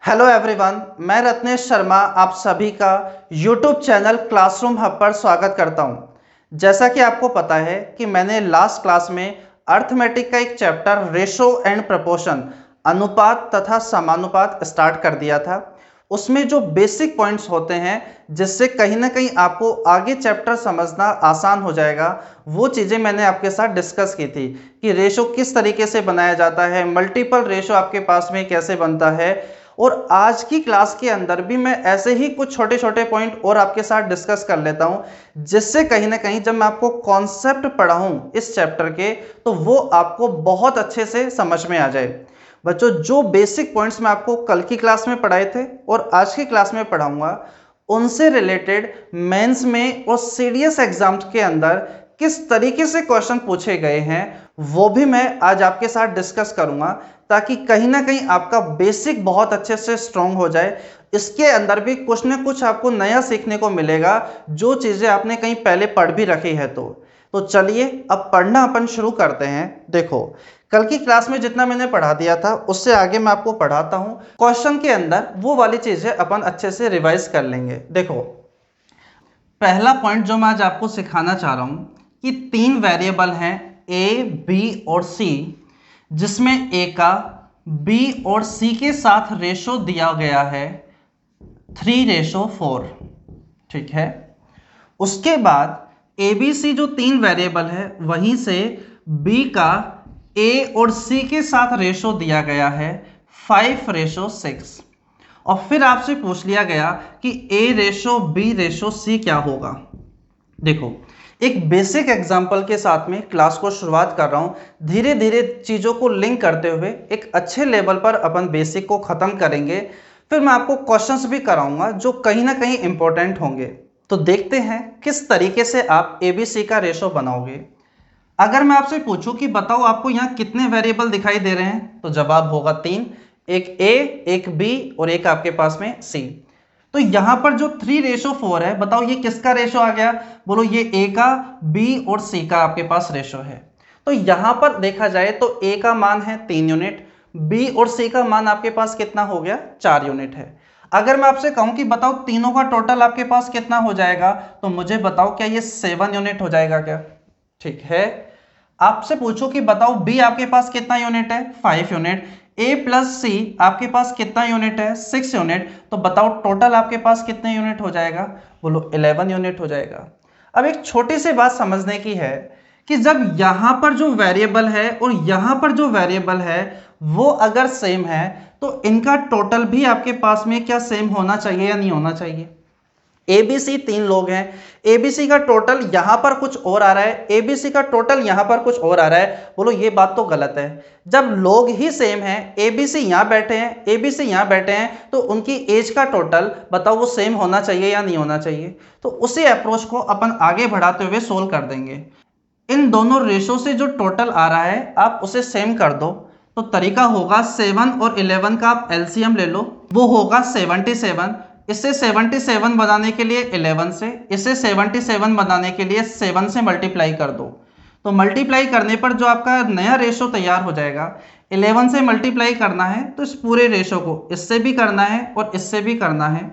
Hello everyone, मैं रत्नेश शर्मा आप सभी का यूट्यूब चैनल क्लासरूम हब पर स्वागत करता हूं। जैसा कि आपको पता है कि मैंने लास्ट क्लास में अर्थमेटिक का एक चैप्टर रेशो एंड प्रपोर्शन अनुपात तथा समानुपात स्टार्ट कर दिया था। उसमें जो बेसिक पॉइंट्स होते हैं जिससे कहीं ना कहीं आपको आगे चैप्टर समझना आसान हो जाएगा, वो चीज़ें मैंने आपके साथ डिस्कस की थी कि रेशो किस तरीके से बनाया जाता है, मल्टीपल रेशो आपके पास में कैसे बनता है। और आज की क्लास के अंदर भी मैं ऐसे ही कुछ छोटे छोटे पॉइंट और आपके साथ डिस्कस कर लेता हूं, जिससे कहीं ना कहीं जब मैं आपको कॉन्सेप्ट पढ़ाऊं इस चैप्टर के तो वो आपको बहुत अच्छे से समझ में आ जाए। बच्चों, जो बेसिक पॉइंट्स मैं आपको कल की क्लास में पढ़ाए थे और आज की क्लास में पढ़ाऊंगा, उनसे रिलेटेड मेंस में और सीडीएस एग्जाम्स के अंदर किस तरीके से क्वेश्चन पूछे गए हैं वो भी मैं आज आपके साथ डिस्कस करूंगा, ताकि कहीं ना कहीं आपका बेसिक बहुत अच्छे से स्ट्रांग हो जाए। इसके अंदर भी कुछ ना कुछ आपको नया सीखने को मिलेगा, जो चीज़ें आपने कहीं पहले पढ़ भी रखी है। तो चलिए अब पढ़ना अपन शुरू करते हैं। देखो, कल की क्लास में जितना मैंने पढ़ा दिया था उससे आगे मैं आपको पढ़ाता हूँ। क्वेश्चन के अंदर वो वाली चीज़ें अपन अच्छे से रिवाइज कर लेंगे। देखो, पहला पॉइंट जो मैं आज आपको सिखाना चाह रहा हूँ कि तीन वेरिएबल हैं ए, बी और सी, जिसमें ए का बी और सी के साथ रेशो दिया गया है 3:4। ठीक है। उसके बाद ए बी सी जो तीन वेरिएबल है, वहीं से बी का ए और सी के साथ रेशो दिया गया है 5:6। और फिर आपसे पूछ लिया गया कि ए रेशो बी रेशो सी क्या होगा। देखो, एक बेसिक एग्जांपल के साथ में क्लास को शुरुआत कर रहा हूं। धीरे धीरे चीज़ों को लिंक करते हुए एक अच्छे लेवल पर अपन बेसिक को ख़त्म करेंगे। फिर मैं आपको क्वेश्चंस भी कराऊंगा जो कहीं ना कहीं इंपॉर्टेंट होंगे। तो देखते हैं किस तरीके से आप ए बी सी का रेशो बनाओगे। अगर मैं आपसे पूछूं कि बताओ आपको यहाँ कितने वेरिएबल दिखाई दे रहे हैं, तो जवाब होगा 3। एक ए, एक बी और एक आपके पास में सी। तो यहां पर जो 3:4 है, बताओ ये किसका रेशो आ गया? बोलो, ये ए का, बी और सी का आपके पास रेशो है। तो यहां पर देखा जाए तो ए का मान है 3 यूनिट, बी और सी का मान आपके पास कितना हो गया? 4 यूनिट है। अगर मैं आपसे कहूं कि बताओ तीनों का टोटल आपके पास कितना हो जाएगा, तो मुझे बताओ क्या ये 7 यूनिट हो जाएगा क्या? ठीक है। आपसे पूछो कि बताओ बी आपके पास कितना यूनिट है? 5 यूनिट। ए प्लस सी आपके पास कितना यूनिट है? 6 यूनिट। तो बताओ टोटल आपके पास कितने यूनिट हो जाएगा? बोलो 11 यूनिट हो जाएगा। अब एक छोटी सी बात समझने की है कि जब यहां पर जो वेरिएबल है और यहां पर जो वेरिएबल है वो अगर सेम है, तो इनका टोटल भी आपके पास में क्या सेम होना चाहिए या नहीं होना चाहिए? एबीसी तीन लोग हैं, एबीसी का टोटल यहां पर कुछ और आ रहा है, एबीसी का टोटल यहां पर कुछ और आ रहा है। बोलो ये बात तो गलत है। जब लोग ही सेम हैं, एबीसी यहां बैठे हैं, एबीसी यहां बैठे हैं, तो उनकी एज का टोटल बताओ वो सेम होना चाहिए या नहीं होना चाहिए? तो उसी अप्रोच को अपन आगे बढ़ाते हुए सोल्व कर देंगे। इन दोनों रेशो से जो टोटल आ रहा है आप उसे सेम कर दो। तो तरीका होगा 7 और 11 का आप एलसीएम ले लो, वो होगा 77। इससे 77 बनाने के लिए 11 से, इसे 77 बनाने के लिए 7 से मल्टीप्लाई कर दो। तो मल्टीप्लाई करने पर जो आपका नया रेशो तैयार हो जाएगा, 11 से मल्टीप्लाई करना है तो इस पूरे रेशो को इससे भी करना है और इससे भी करना है।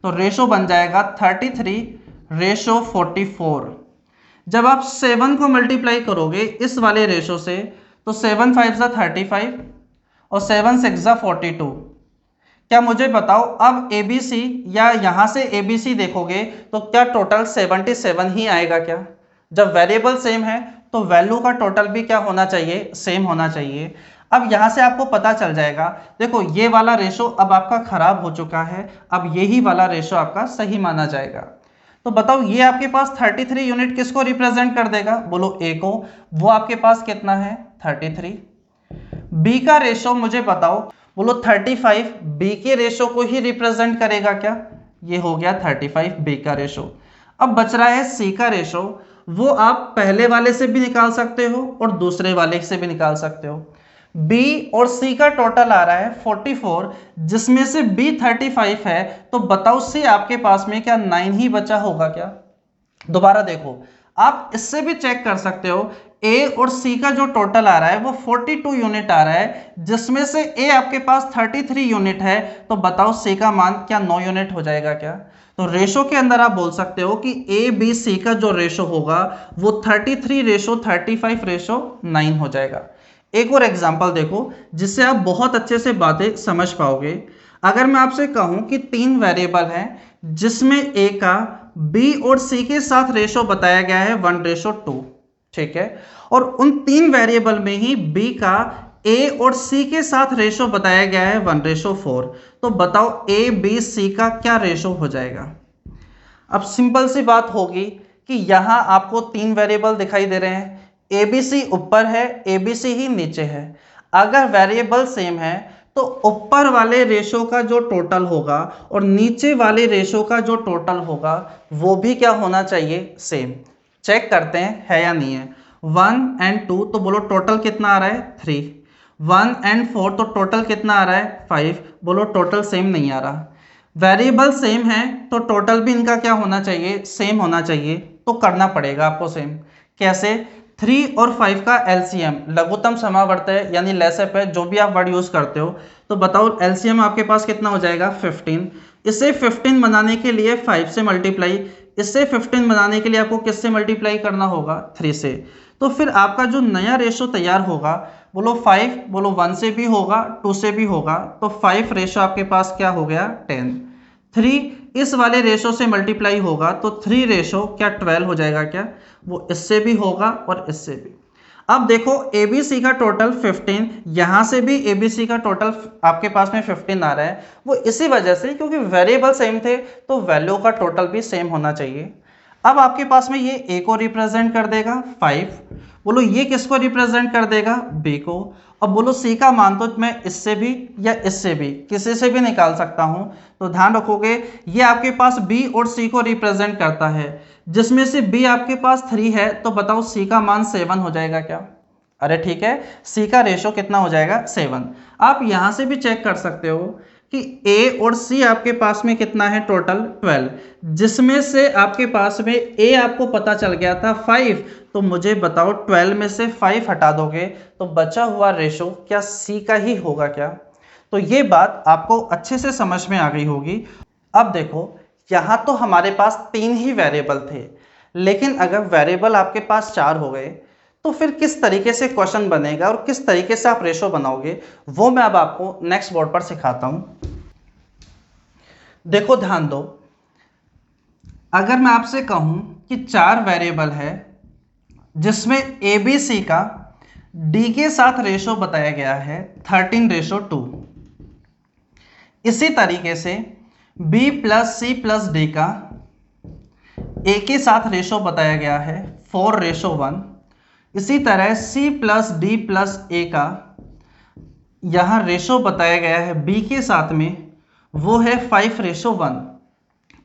तो रेशो बन जाएगा 33:44। जब आप 7 को मल्टीप्लाई करोगे इस वाले रेशो से, तो 7 5 35 और 7 6 42। क्या मुझे बताओ अब ABC या यहां से ABC देखोगे तो क्या टोटल 77 ही आएगा क्या? जब वेरिएबल सेम है तो वैल्यू का टोटल भी क्या होना चाहिए? सेम होना चाहिए। अब यहां से आपको पता चल जाएगा, देखो ये वाला रेशो अब आपका खराब हो चुका है, अब यही वाला रेशो आपका सही माना जाएगा। तो बताओ ये आपके पास 33 यूनिट किसको रिप्रेजेंट कर देगा? बोलो ए को। वो आपके पास कितना है? 33। बी का रेशो मुझे बताओ। बोलो 35 बी के रेशो को ही रिप्रेजेंट करेगा क्या? ये हो गया 35 बी का रेशो। अब बच रहा है सी का रेशो, वो आप पहले वाले से भी निकाल सकते हो और दूसरे वाले से भी निकाल सकते हो। बी और सी का टोटल आ रहा है 44, जिसमें से बी 35 है, तो बताओ सी आपके पास में क्या 9 ही बचा होगा क्या? दोबारा देखो, आप इससे भी चेक कर सकते हो। ए और सी का जो टोटल आ रहा है वो 42 यूनिट आ रहा है, जिसमें से ए आपके पास 33 यूनिट है, तो बताओ सी का मान क्या 9 यूनिट हो जाएगा क्या? तो रेशो के अंदर आप बोल सकते हो कि ए बी सी का जो रेशो होगा वो 33:35:9 हो जाएगा। एक और एग्जांपल देखो जिससे आप बहुत अच्छे से बातें समझ पाओगे। अगर मैं आपसे कहूं कि 3 वेरिएबल हैं जिसमें ए का बी और सी के साथ रेशो बताया गया है 1:2, ठीक है, और उन 3 वेरिएबल में ही बी का ए और सी के साथ रेशो बताया गया है 1:4, तो बताओ ए बी सी का क्या रेशो हो जाएगा? अब सिंपल सी बात होगी कि यहां आपको 3 वेरिएबल दिखाई दे रहे हैं, ए बी सी ऊपर है, ए बी सी ही नीचे है। अगर वेरिएबल सेम है तो ऊपर वाले रेशो का जो टोटल होगा और नीचे वाले रेशो का जो टोटल होगा वो भी क्या होना चाहिए? सेम। चेक करते हैं है या नहीं है। 1 और 2 तो बोलो टोटल कितना आ रहा है? 3। 1 और 4 तो टोटल कितना आ रहा है? 5। बोलो टोटल सेम नहीं आ रहा। वेरिएबल सेम है तो टोटल भी इनका क्या होना चाहिए? सेम होना चाहिए। तो करना पड़ेगा आपको सेम। कैसे? 3 और 5 का एलसीएम, लघुत्तम समावर्तय यानी लेसअप है, जो भी आप वर्ड यूज करते हो, तो बताओ एलसीएम आपके पास कितना हो जाएगा? 15। इसे 15 बनाने के लिए 5 से मल्टीप्लाई, इससे 15 बनाने के लिए आपको किससे मल्टीप्लाई करना होगा? 3 से। तो फिर आपका जो नया रेशो तैयार होगा, बोलो 5, बोलो 1 से भी होगा 2 से भी होगा, तो 5 रेशो आपके पास क्या हो गया? 10। 3 इस वाले रेशो से मल्टीप्लाई होगा तो 3 रेशो क्या 12 हो जाएगा क्या? वो इससे भी होगा और इससे भी। अब देखो ए बी सी का टोटल 15, यहां से भी ए बी सी का टोटल आपके पास में 15 आ रहा है, वो इसी वजह से क्योंकि वेरिएबल सेम थे तो वैल्यू का टोटल भी सेम होना चाहिए। अब आपके पास में ये ए को रिप्रेजेंट कर देगा 5, बोलो ये किसको रिप्रेजेंट कर देगा? बी को। अब बोलो सी का मान तो मैं इससे भी या इससे भी किसी से भी निकाल सकता हूं, तो ध्यान रखोगे ये आपके पास बी और सी को रिप्रेजेंट करता है, जिसमें से बी आपके पास 3 है, तो बताओ सी का मान 7 हो जाएगा क्या? अरे ठीक है, सी का रेशो कितना हो जाएगा? 7। आप यहां से भी चेक कर सकते हो कि ए और सी आपके पास में कितना है? टोटल 12, जिसमें से आपके पास में ए आपको पता चल गया था 5, तो मुझे बताओ 12 में से 5 हटा दोगे तो बचा हुआ रेशो क्या सी का ही होगा क्या? तो ये बात आपको अच्छे से समझ में आ गई होगी। अब देखो यहां तो हमारे पास 3 ही वेरिएबल थे, लेकिन अगर वेरिएबल आपके पास 4 हो गए तो फिर किस तरीके से क्वेश्चन बनेगा और किस तरीके से आप रेशो बनाओगे वो मैं अब आपको नेक्स्ट बोर्ड पर सिखाता हूं। देखो ध्यान दो, अगर मैं आपसे कहूं कि 4 वेरिएबल है जिसमें ए बी सी का डी के साथ रेशो बताया गया है 13:2, इसी तरीके से बी प्लस सी प्लस डी का ए के साथ रेशो बताया गया है 4:1, इसी तरह सी प्लस डी प्लस ए का यहाँ रेशो बताया गया है बी के साथ में, वो है 5:1।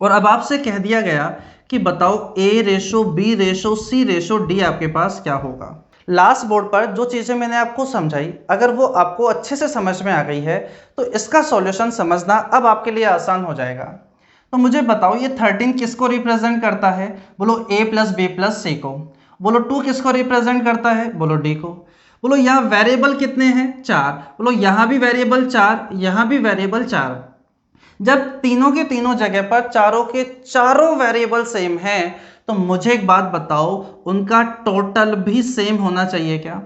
और अब आपसे कह दिया गया कि बताओ ए रेशो बी रेशो सी रेशो डी आपके पास क्या होगा। लास्ट बोर्ड पर जो चीज़ें मैंने आपको समझाई, अगर वो आपको अच्छे से समझ में आ गई है तो इसका सॉल्यूशन समझना अब आपके लिए आसान हो जाएगा। तो मुझे बताओ ये 13 किसको रिप्रेजेंट करता है? बोलो ए प्लस बी प्लस सी को। बोलो 2 किसको रिप्रेजेंट करता है? बोलो डी को। बोलो यहाँ वेरिएबल कितने हैं? 4। बोलो यहाँ भी वेरिएबल 4, यहाँ भी वेरिएबल 4। जब तीनों के तीनों जगह पर चारों के चारों वेरिएबल सेम हैं तो मुझे एक बात बताओ, उनका टोटल भी सेम होना चाहिए क्या?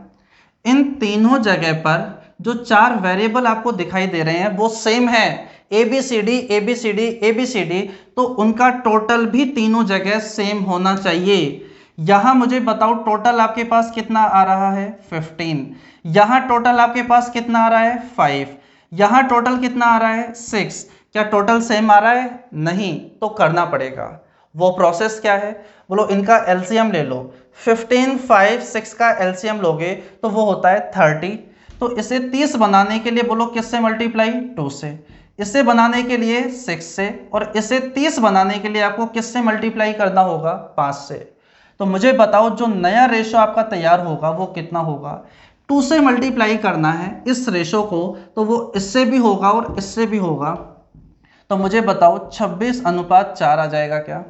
इन तीनों जगह पर जो 4 वेरिएबल आपको दिखाई दे रहे हैं वो सेम है, a b c d a b c d a b c d, तो उनका टोटल भी तीनों जगह सेम होना चाहिए। यहां मुझे बताओ टोटल आपके पास कितना आ रहा है? 15। यहां टोटल आपके पास कितना आ रहा है? 5। यहां टोटल कितना आ रहा है? 6। क्या टोटल सेम आ रहा है? नहीं, तो करना पड़ेगा। वो प्रोसेस क्या है? बोलो इनका एलसीएम ले लो। 15, 5, 6 का एलसीएम लोगे तो वो होता है 30। तो इसे 30 बनाने के लिए बोलो किससे मल्टीप्लाई? 2 से। इसे बनाने के लिए 6 से, और इसे 30 बनाने के लिए आपको किससे मल्टीप्लाई करना होगा? 5 से। तो मुझे बताओ जो नया रेशो आपका तैयार होगा वो कितना होगा? 2 से मल्टीप्लाई करना है इस रेशो को, तो वो इससे भी होगा और इससे भी होगा, तो मुझे बताओ 26:4 आ जाएगा क्या?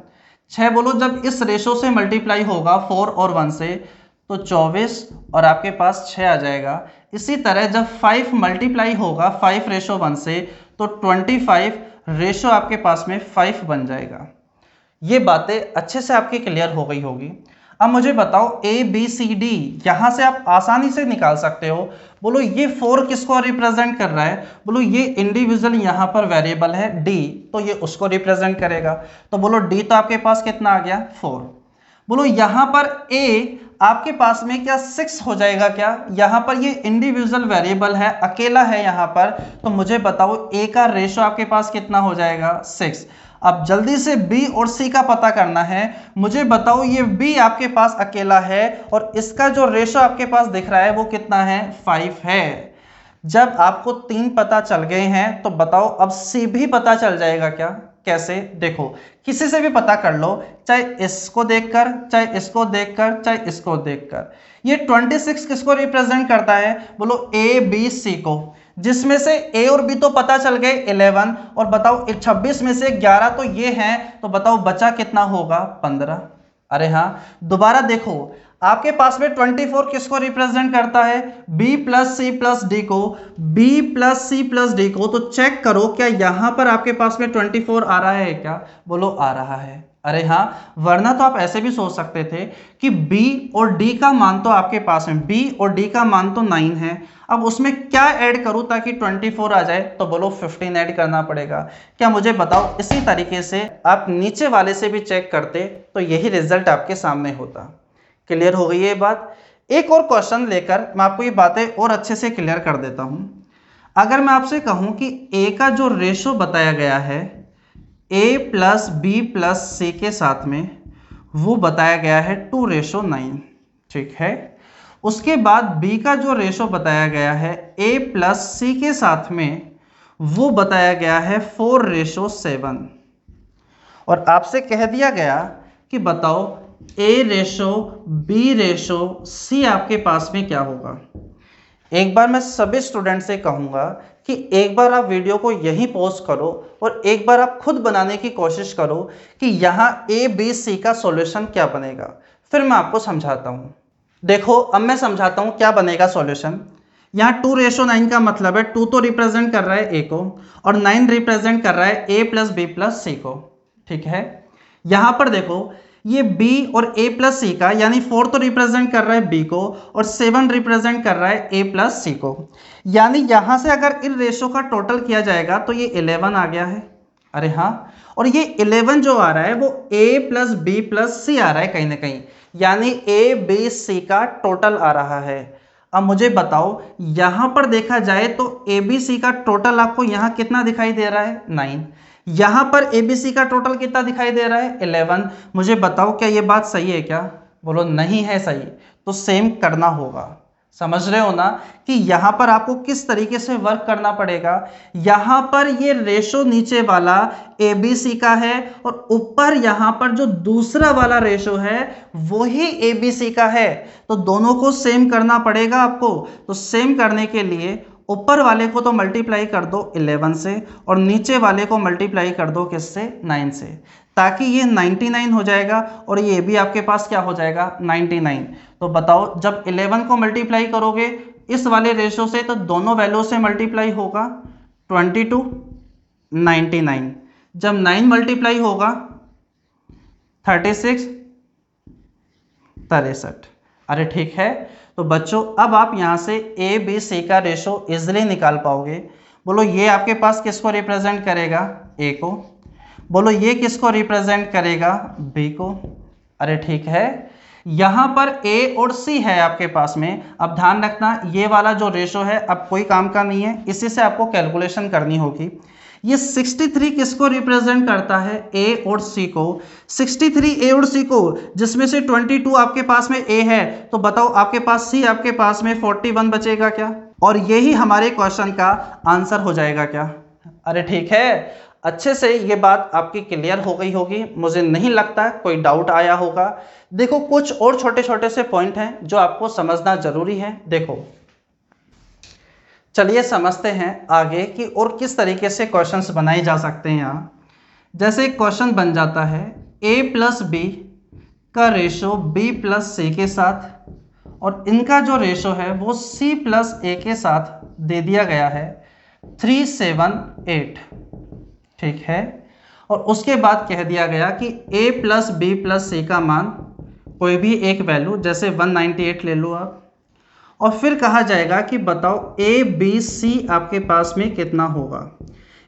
6 बोलो जब इस रेशो से मल्टीप्लाई होगा 4 और 1 से, तो 24 और आपके पास 6 आ जाएगा। इसी तरह जब 5 मल्टीप्लाई होगा 5:1 से तो 25 रेशो आपके पास में 5 बन जाएगा। ये बातें अच्छे से आपकी क्लियर हो गई होगी। अब मुझे बताओ ए बी सी डी यहां से आप आसानी से निकाल सकते हो। बोलो ये 4 किसको रिप्रेजेंट कर रहा है? बोलो ये इंडिविजुअल यहां पर वेरिएबल है डी, तो ये उसको रिप्रेजेंट करेगा। तो बोलो डी तो आपके पास कितना आ गया? 4। बोलो यहां पर ए आपके पास में क्या 6 हो जाएगा क्या? यहां पर ये इंडिविजुअल वेरिएबल है, अकेला है यहां पर, तो मुझे बताओ ए का रेशो आपके पास कितना हो जाएगा? 6। अब जल्दी से बी और सी का पता करना है। मुझे बताओ ये बी आपके पास अकेला है और इसका जो रेशो आपके पास दिख रहा है वो कितना है? 5 है। जब आपको 3 पता चल गए हैं तो बताओ अब सी भी पता चल जाएगा क्या? कैसे? देखो किसी से भी पता कर लो, चाहे इसको देखकर, चाहे इसको देखकर, चाहे इसको देखकर। ये 26 किसको रिप्रेजेंट करता है? बोलो ए बी सी को, जिसमें से ए और बी तो पता चल गए 11, और बताओ 26 में से 11 तो ये हैं, तो बताओ बचा कितना होगा? 15। अरे हाँ, दोबारा देखो आपके पास में 24 किसको रिप्रेजेंट करता है? b प्लस सी प्लस डी को, b प्लस सी प्लस डी को। तो चेक करो क्या यहां पर आपके पास में 24 आ रहा है क्या? बोलो आ रहा है। अरे हाँ, वरना तो आप ऐसे भी सोच सकते थे कि b और d का मान तो आपके पास में b और d का मान तो 9 है, अब उसमें क्या ऐड करूं ताकि 24 आ जाए? तो बोलो 15 ऐड करना पड़ेगा। क्या मुझे बताओ इसी तरीके से आप नीचे वाले से भी चेक करते तो यही रिजल्ट आपके सामने होता। क्लियर हो गई ये बात? एक और क्वेश्चन लेकर मैं आपको ये बातें और अच्छे से क्लियर कर देता हूं। अगर मैं आपसे कहूं कि ए का जो रेशो बताया गया है ए प्लस बी प्लस सी के साथ में, वो बताया गया है 2:9, ठीक है। उसके बाद बी का जो रेशो बताया गया है ए प्लस सी के साथ में, वो बताया गया है 4:7, और आपसे कह दिया गया कि बताओ ए रेशो बी रेशो सी आपके पास में क्या होगा। एक बार मैं सभी स्टूडेंट से कहूंगा कि एक बार आप वीडियो को यहीं पॉज करो और एक बार आप खुद बनाने की कोशिश करो कि यहाँ ए बी सी का सॉल्यूशन क्या बनेगा, फिर मैं आपको समझाता हूँ। देखो अब मैं समझाता हूँ क्या बनेगा सॉल्यूशन। यहाँ 2:9 का मतलब है 2 तो रिप्रेजेंट कर रहा है ए को और 9 रिप्रेजेंट कर रहा है ए प्लस बी प्लस सी को, ठीक है। यहाँ पर देखो ये b और a प्लस सी का, यानी 4 तो रिप्रेजेंट कर रहा है b को और 7 रिप्रेजेंट कर रहा है a प्लस सी को, यानी यहां से अगर इन रेशो का टोटल किया जाएगा तो ये 11 आ गया है। अरे हाँ, और ये 11 जो आ रहा है वो a प्लस बी प्लस सी आ रहा है कहीं ना कहीं, यानी a b c का टोटल आ रहा है। अब मुझे बताओ यहां पर देखा जाए तो a b c का टोटल आपको यहां कितना दिखाई दे रहा है? 9। यहां पर ABC का टोटल कितना दिखाई दे रहा है? 11। मुझे बताओ क्या ये बात सही है क्या? बोलो नहीं है सही, तो सेम करना होगा। समझ रहे हो ना कि यहां पर आपको किस तरीके से वर्क करना पड़ेगा। यहां पर ये रेशो नीचे वाला ABC का है और ऊपर यहां पर जो दूसरा वाला रेशो है वही ABC का है, तो दोनों को सेम करना पड़ेगा आपको। तो सेम करने के लिए ऊपर वाले को तो मल्टीप्लाई कर दो 11 से और नीचे वाले को मल्टीप्लाई कर दो किससे? 9 से, ताकि ये 99 हो जाएगा और ये भी आपके पास क्या हो जाएगा? 99। तो बताओ जब 11 को मल्टीप्लाई करोगे इस वाले रेशो से तो दोनों वैल्यू से मल्टीप्लाई होगा 22 99, जब 9 मल्टीप्लाई होगा 36 63। अरे ठीक है, तो बच्चों अब आप यहां से ए बी सी का रेशो इजिली निकाल पाओगे। बोलो ये आपके पास किसको रिप्रेजेंट करेगा? ए को। बोलो ये किसको रिप्रेजेंट करेगा? बी को। अरे ठीक है, यहां पर ए और सी है आपके पास में। अब ध्यान रखना ये वाला जो रेशो है अब कोई काम का नहीं है, इसी से आपको कैलकुलेशन करनी होगी। ये 63 किसको रिप्रेजेंट करता है? ए और सी को। 63 ए और सी को, जिसमें से 22 आपके पास में ए है, तो बताओ आपके पास सी आपके पास में 41 बचेगा क्या? और यही हमारे क्वेश्चन का आंसर हो जाएगा क्या? अरे ठीक है, अच्छे से ये बात आपकी क्लियर हो गई होगी, मुझे नहीं लगता कोई डाउट आया होगा। देखो कुछ और छोटे छोटे से पॉइंट हैं जो आपको समझना जरूरी है। देखो चलिए समझते हैं आगे कि और किस तरीके से क्वेश्चंस बनाए जा सकते हैं। यहाँ जैसे क्वेश्चन बन जाता है a प्लस बी का रेशो b प्लस सी के साथ, और इनका जो रेशो है वो C प्लस ए के साथ दे दिया गया है 378, ठीक है। और उसके बाद कह दिया गया कि A plus B plus c का मान कोई भी एक वैल्यू, जैसे 198 ले लो आप, और फिर कहा जाएगा कि बताओ ए बी सी आपके पास में कितना होगा,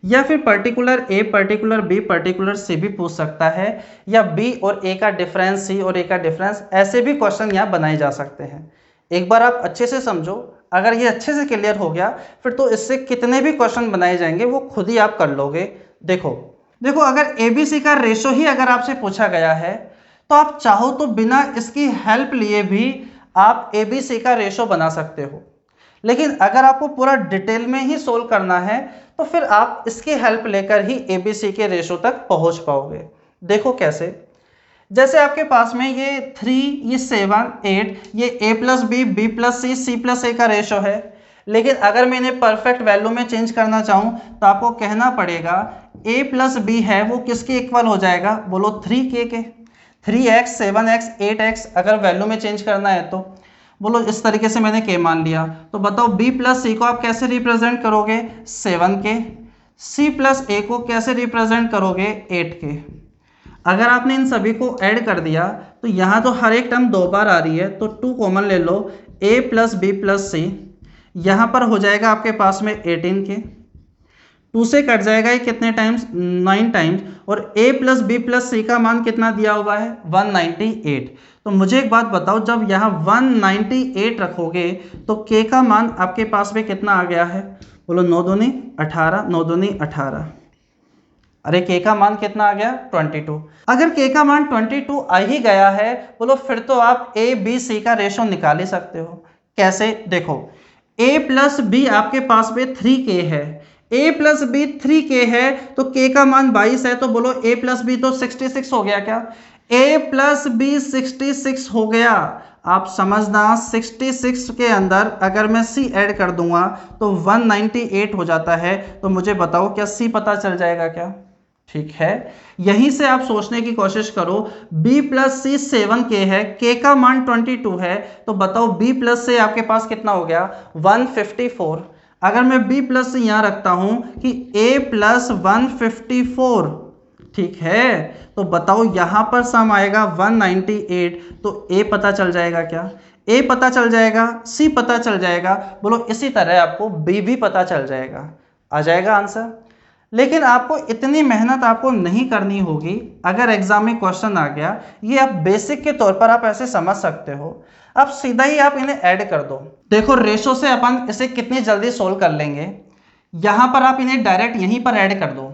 या फिर particular a particular b particular c भी पूछ सकता है, या बी और ए का डिफरेंस सी और ए का डिफरेंस, ऐसे भी क्वेश्चन यहाँ बनाए जा सकते हैं। एक बार आप अच्छे से समझो, अगर ये अच्छे से क्लियर हो गया फिर तो इससे कितने भी क्वेश्चन बनाए जाएंगे वो खुद ही आप कर लोगे। देखो अगर ए बी सी का रेशो ही अगर आपसे पूछा गया है तो आप चाहो तो बिना इसकी हेल्प लिए भी आप ए बी सी का रेशो बना सकते हो, लेकिन अगर आपको पूरा डिटेल में ही सोल्व करना है तो फिर आप इसकी हेल्प लेकर ही ए बी सी के रेशो तक पहुंच पाओगे। देखो कैसे, जैसे आपके पास में ये 3, ये 7, 8, ये a plus B B plus C C plus A का रेशो है, लेकिन अगर मैं इन्हें परफेक्ट वैल्यू में चेंज करना चाहूँ तो आपको कहना पड़ेगा a प्लस बी है वो किसके इक्वल हो जाएगा, बोलो 3k के। 3x 7x 8x अगर वैल्यू में चेंज करना है तो बोलो, इस तरीके से मैंने k मान लिया, तो बताओ b प्लस सी को आप कैसे रिप्रेजेंट करोगे 7k, c प्लस a को कैसे रिप्रेजेंट करोगे 8k। अगर आपने इन सभी को ऐड कर दिया तो यहाँ तो हर एक टर्म 2 बार आ रही है, तो 2 कॉमन ले लो, a प्लस बी प्लस सी, यहाँ पर हो जाएगा आपके पास में 18k, 2 से कट जाएगा ये कितने टाइम्स 9 टाइम्स, और a plus B plus c का मान कितना दिया हुआ है 198। तो मुझे एक बात बताओ, जब यहाँ 198 रखोगे तो k का मान आपके पास में कितना आ गया है, बोलो 9 दूनी 18, 9 दूनी 18, अरे k का मान कितना आ गया 22। अगर k का मान 22 आ ही गया है, बोलो फिर तो आप a b c का रेशो निकाल ही सकते हो। कैसे, देखो a प्लस बी आपके पास में 3k है, a प्लस बी 3k है तो k का मान 22 है, तो बोलो a प्लस बी तो 66 हो गया क्या, a प्लस बी 66 हो गया। आप समझना 66 के अंदर अगर मैं c ऐड कर दूंगा तो 198 हो जाता है, तो मुझे बताओ क्या c पता चल जाएगा क्या, ठीक है। यहीं से आप सोचने की कोशिश करो, b प्लस सी 7k है, k का मान 22 है, तो बताओ b प्लस से आपके पास कितना हो गया 154। अगर मैं b प्लस से यहाँ रखता हूं कि a प्लस 154, ठीक है, तो बताओ यहाँ पर सम आएगा 198, तो a पता चल जाएगा क्या, a पता चल जाएगा, c पता चल जाएगा, बोलो इसी तरह आपको b भी पता चल जाएगा, आ जाएगा आंसर। लेकिन आपको इतनी मेहनत आपको नहीं करनी होगी। अगर एग्जाम में क्वेश्चन आ गया, ये आप बेसिक के तौर पर आप ऐसे समझ सकते हो, अब सीधा ही आप इन्हें ऐड कर दो। देखो रेशो से अपन इसे कितनी जल्दी सोल्व कर लेंगे, यहाँ पर आप इन्हें डायरेक्ट यहीं पर ऐड कर दो,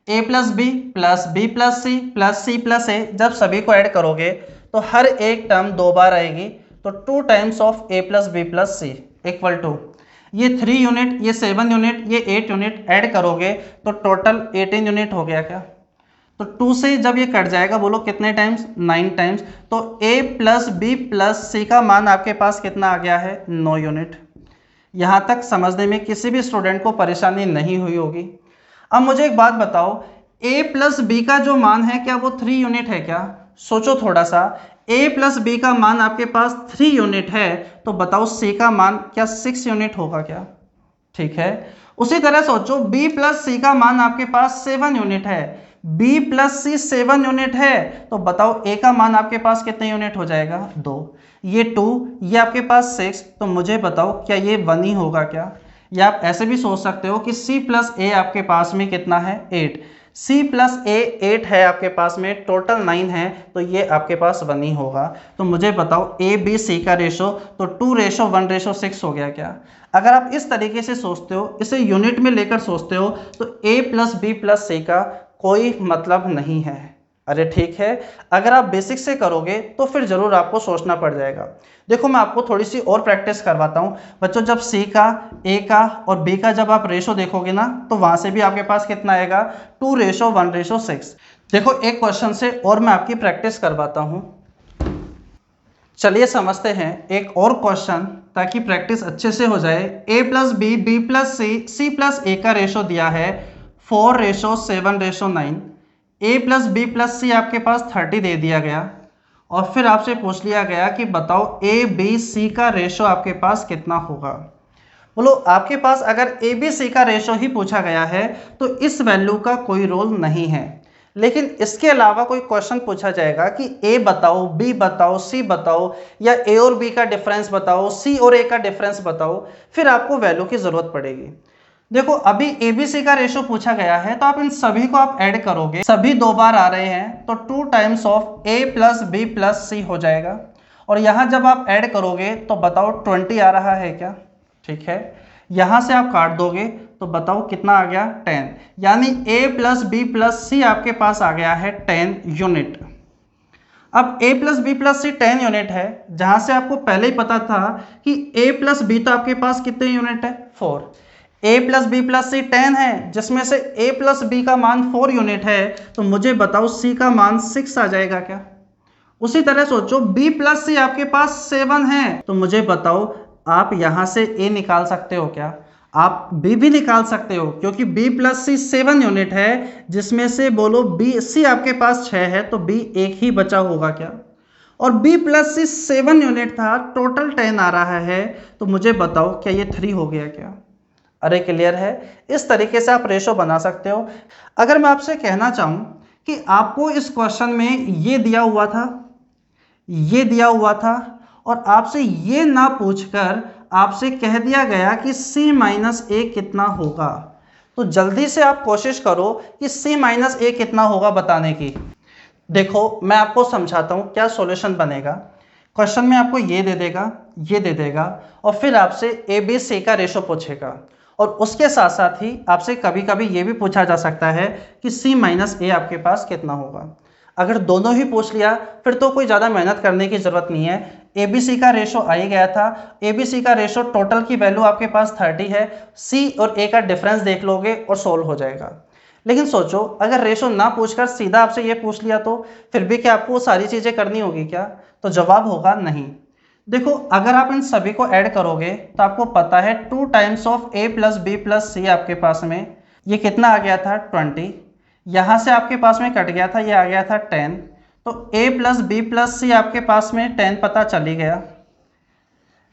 a plus B plus B plus C plus C plus A, जब सभी को ऐड करोगे तो हर एक टर्म 2 बार आएगी, तो 2 times of a plus B plus c equal to ये 3 यूनिट, ये 7 यूनिट, ये 8 यूनिट ऐड करोगे तो टोटल 18 यूनिट हो गया क्या, तो 2 से जब ये कट जाएगा बोलो कितने टाइम्स 9 टाइम्स, तो a plus B plus c का मान आपके पास कितना आ गया है 9 यूनिट। यहाँ तक समझने में किसी भी स्टूडेंट को परेशानी नहीं हुई होगी। अब मुझे एक बात बताओ, a प्लस बी का जो मान है क्या वो 3 यूनिट है क्या, सोचो थोड़ा सा, a प्लस बी का मान आपके पास 3 यूनिट है, तो बताओ c का मान क्या 6 यूनिट होगा क्या, ठीक है। उसी तरह सोचो b प्लस सी का मान आपके पास 7 यूनिट है, b प्लस सी 7 यूनिट है, तो बताओ a का मान आपके पास कितने यूनिट हो जाएगा 2, ये 2, ये आपके पास 6, तो मुझे बताओ क्या ये 1 ही होगा क्या। या आप ऐसे भी सोच सकते हो कि c प्लस ए आपके पास में कितना है 8, c प्लस ए 8 है आपके पास में, टोटल 9 है, तो ये आपके पास 1 ही होगा। तो मुझे बताओ a b c का रेशो तो 2:1:6 हो गया क्या। अगर आप इस तरीके से सोचते हो, इसे यूनिट में लेकर सोचते हो, तो a plus B plus c का कोई मतलब नहीं है। अरे ठीक है, अगर आप बेसिक से करोगे तो फिर ज़रूर आपको सोचना पड़ जाएगा। देखो मैं आपको थोड़ी सी और प्रैक्टिस करवाता हूँ बच्चों, जब c का, a का और b का जब आप रेशो देखोगे ना, तो वहाँ से भी आपके पास कितना आएगा 2:1:6। देखो एक क्वेश्चन से और मैं आपकी प्रैक्टिस करवाता हूँ। चलिए समझते हैं एक और क्वेश्चन, ताकि प्रैक्टिस अच्छे से हो जाए। a plus B B plus C C plus A का रेशो दिया है 4:7:9, a प्लस बी प्लस सी आपके पास 30 दे दिया गया, और फिर आपसे पूछ लिया गया कि बताओ ए बी सी का रेशो आपके पास कितना होगा। बोलो आपके पास अगर ए बी सी का रेशो ही पूछा गया है तो इस वैल्यू का कोई रोल नहीं है, लेकिन इसके अलावा कोई क्वेश्चन पूछा जाएगा कि ए बताओ, बी बताओ, सी बताओ, या ए और बी का डिफरेंस बताओ, सी और ए का डिफरेंस बताओ, फिर आपको वैल्यू की जरूरत पड़ेगी। देखो अभी ए बी सी का रेशो पूछा गया है तो आप इन सभी को आप ऐड करोगे, सभी दो बार आ रहे हैं तो 2 times of A plus B plus C हो जाएगा। और यहाँ जब आप ऐड करोगे तो बताओ 20 आ रहा है क्या? ठीक है, यहाँ से आप काट दोगे तो बताओ कितना आ गया? 10, यानी a प्लस बी प्लस सी आपके पास आ गया है 10 यूनिट। अब a plus B plus c 10 unit है, जहाँ से आपको पहले ही पता था कि a प्लस बी तो आपके पास कितने यूनिट है? 4। a plus B plus c 10 है, जिसमें से a प्लस बी का मान 4 यूनिट है, तो मुझे बताओ c का मान 6 आ जाएगा क्या? उसी तरह सोचो b प्लस सी आपके पास 7 है, तो मुझे बताओ आप यहाँ से a निकाल सकते हो क्या? आप b भी निकाल सकते हो, क्योंकि b प्लस सी 7 यूनिट है, जिसमें से बोलो b सी आपके पास 6 है तो b एक ही बचा होगा क्या? और b प्लस सी 7 यूनिट था, टोटल 10 आ रहा है, तो मुझे बताओ क्या ये 3 हो गया क्या? अरे क्लियर है? इस तरीके से आप रेशो बना सकते हो। अगर मैं आपसे कहना चाहूँ कि आपको इस क्वेश्चन में ये दिया हुआ था, ये दिया हुआ था, और आपसे ये ना पूछकर आपसे कह दिया गया कि c माइनस ए कितना होगा, तो जल्दी से आप कोशिश करो कि c माइनस ए कितना होगा बताने की। देखो मैं आपको समझाता हूँ क्या सॉल्यूशन बनेगा। क्वेश्चन में आपको ये दे देगा, ये दे देगा, और फिर आपसे ए बी सी का रेशो पूछेगा, और उसके साथ साथ ही आपसे कभी कभी ये भी पूछा जा सकता है कि c माइनस ए आपके पास कितना होगा। अगर दोनों ही पूछ लिया फिर तो कोई ज़्यादा मेहनत करने की ज़रूरत नहीं है। ए बी सी का रेशो आ ही गया था, ए बी सी का रेशो टोटल की वैल्यू आपके पास 30 है, सी और ए का डिफरेंस देख लोगे और सोल्व हो जाएगा। लेकिन सोचो अगर रेशो ना पूछकर सीधा आपसे ये पूछ लिया तो फिर भी क्या आपको सारी चीज़ें करनी होगी क्या? तो जवाब होगा नहीं। देखो अगर आप इन सभी को ऐड करोगे तो आपको पता है 2 times of A plus B plus सी आपके पास में ये कितना आ गया था? 20। यहाँ से आपके पास में कट गया था, ये आ गया था 10, तो a प्लस बी प्लस सी आपके पास में 10 पता चली गया।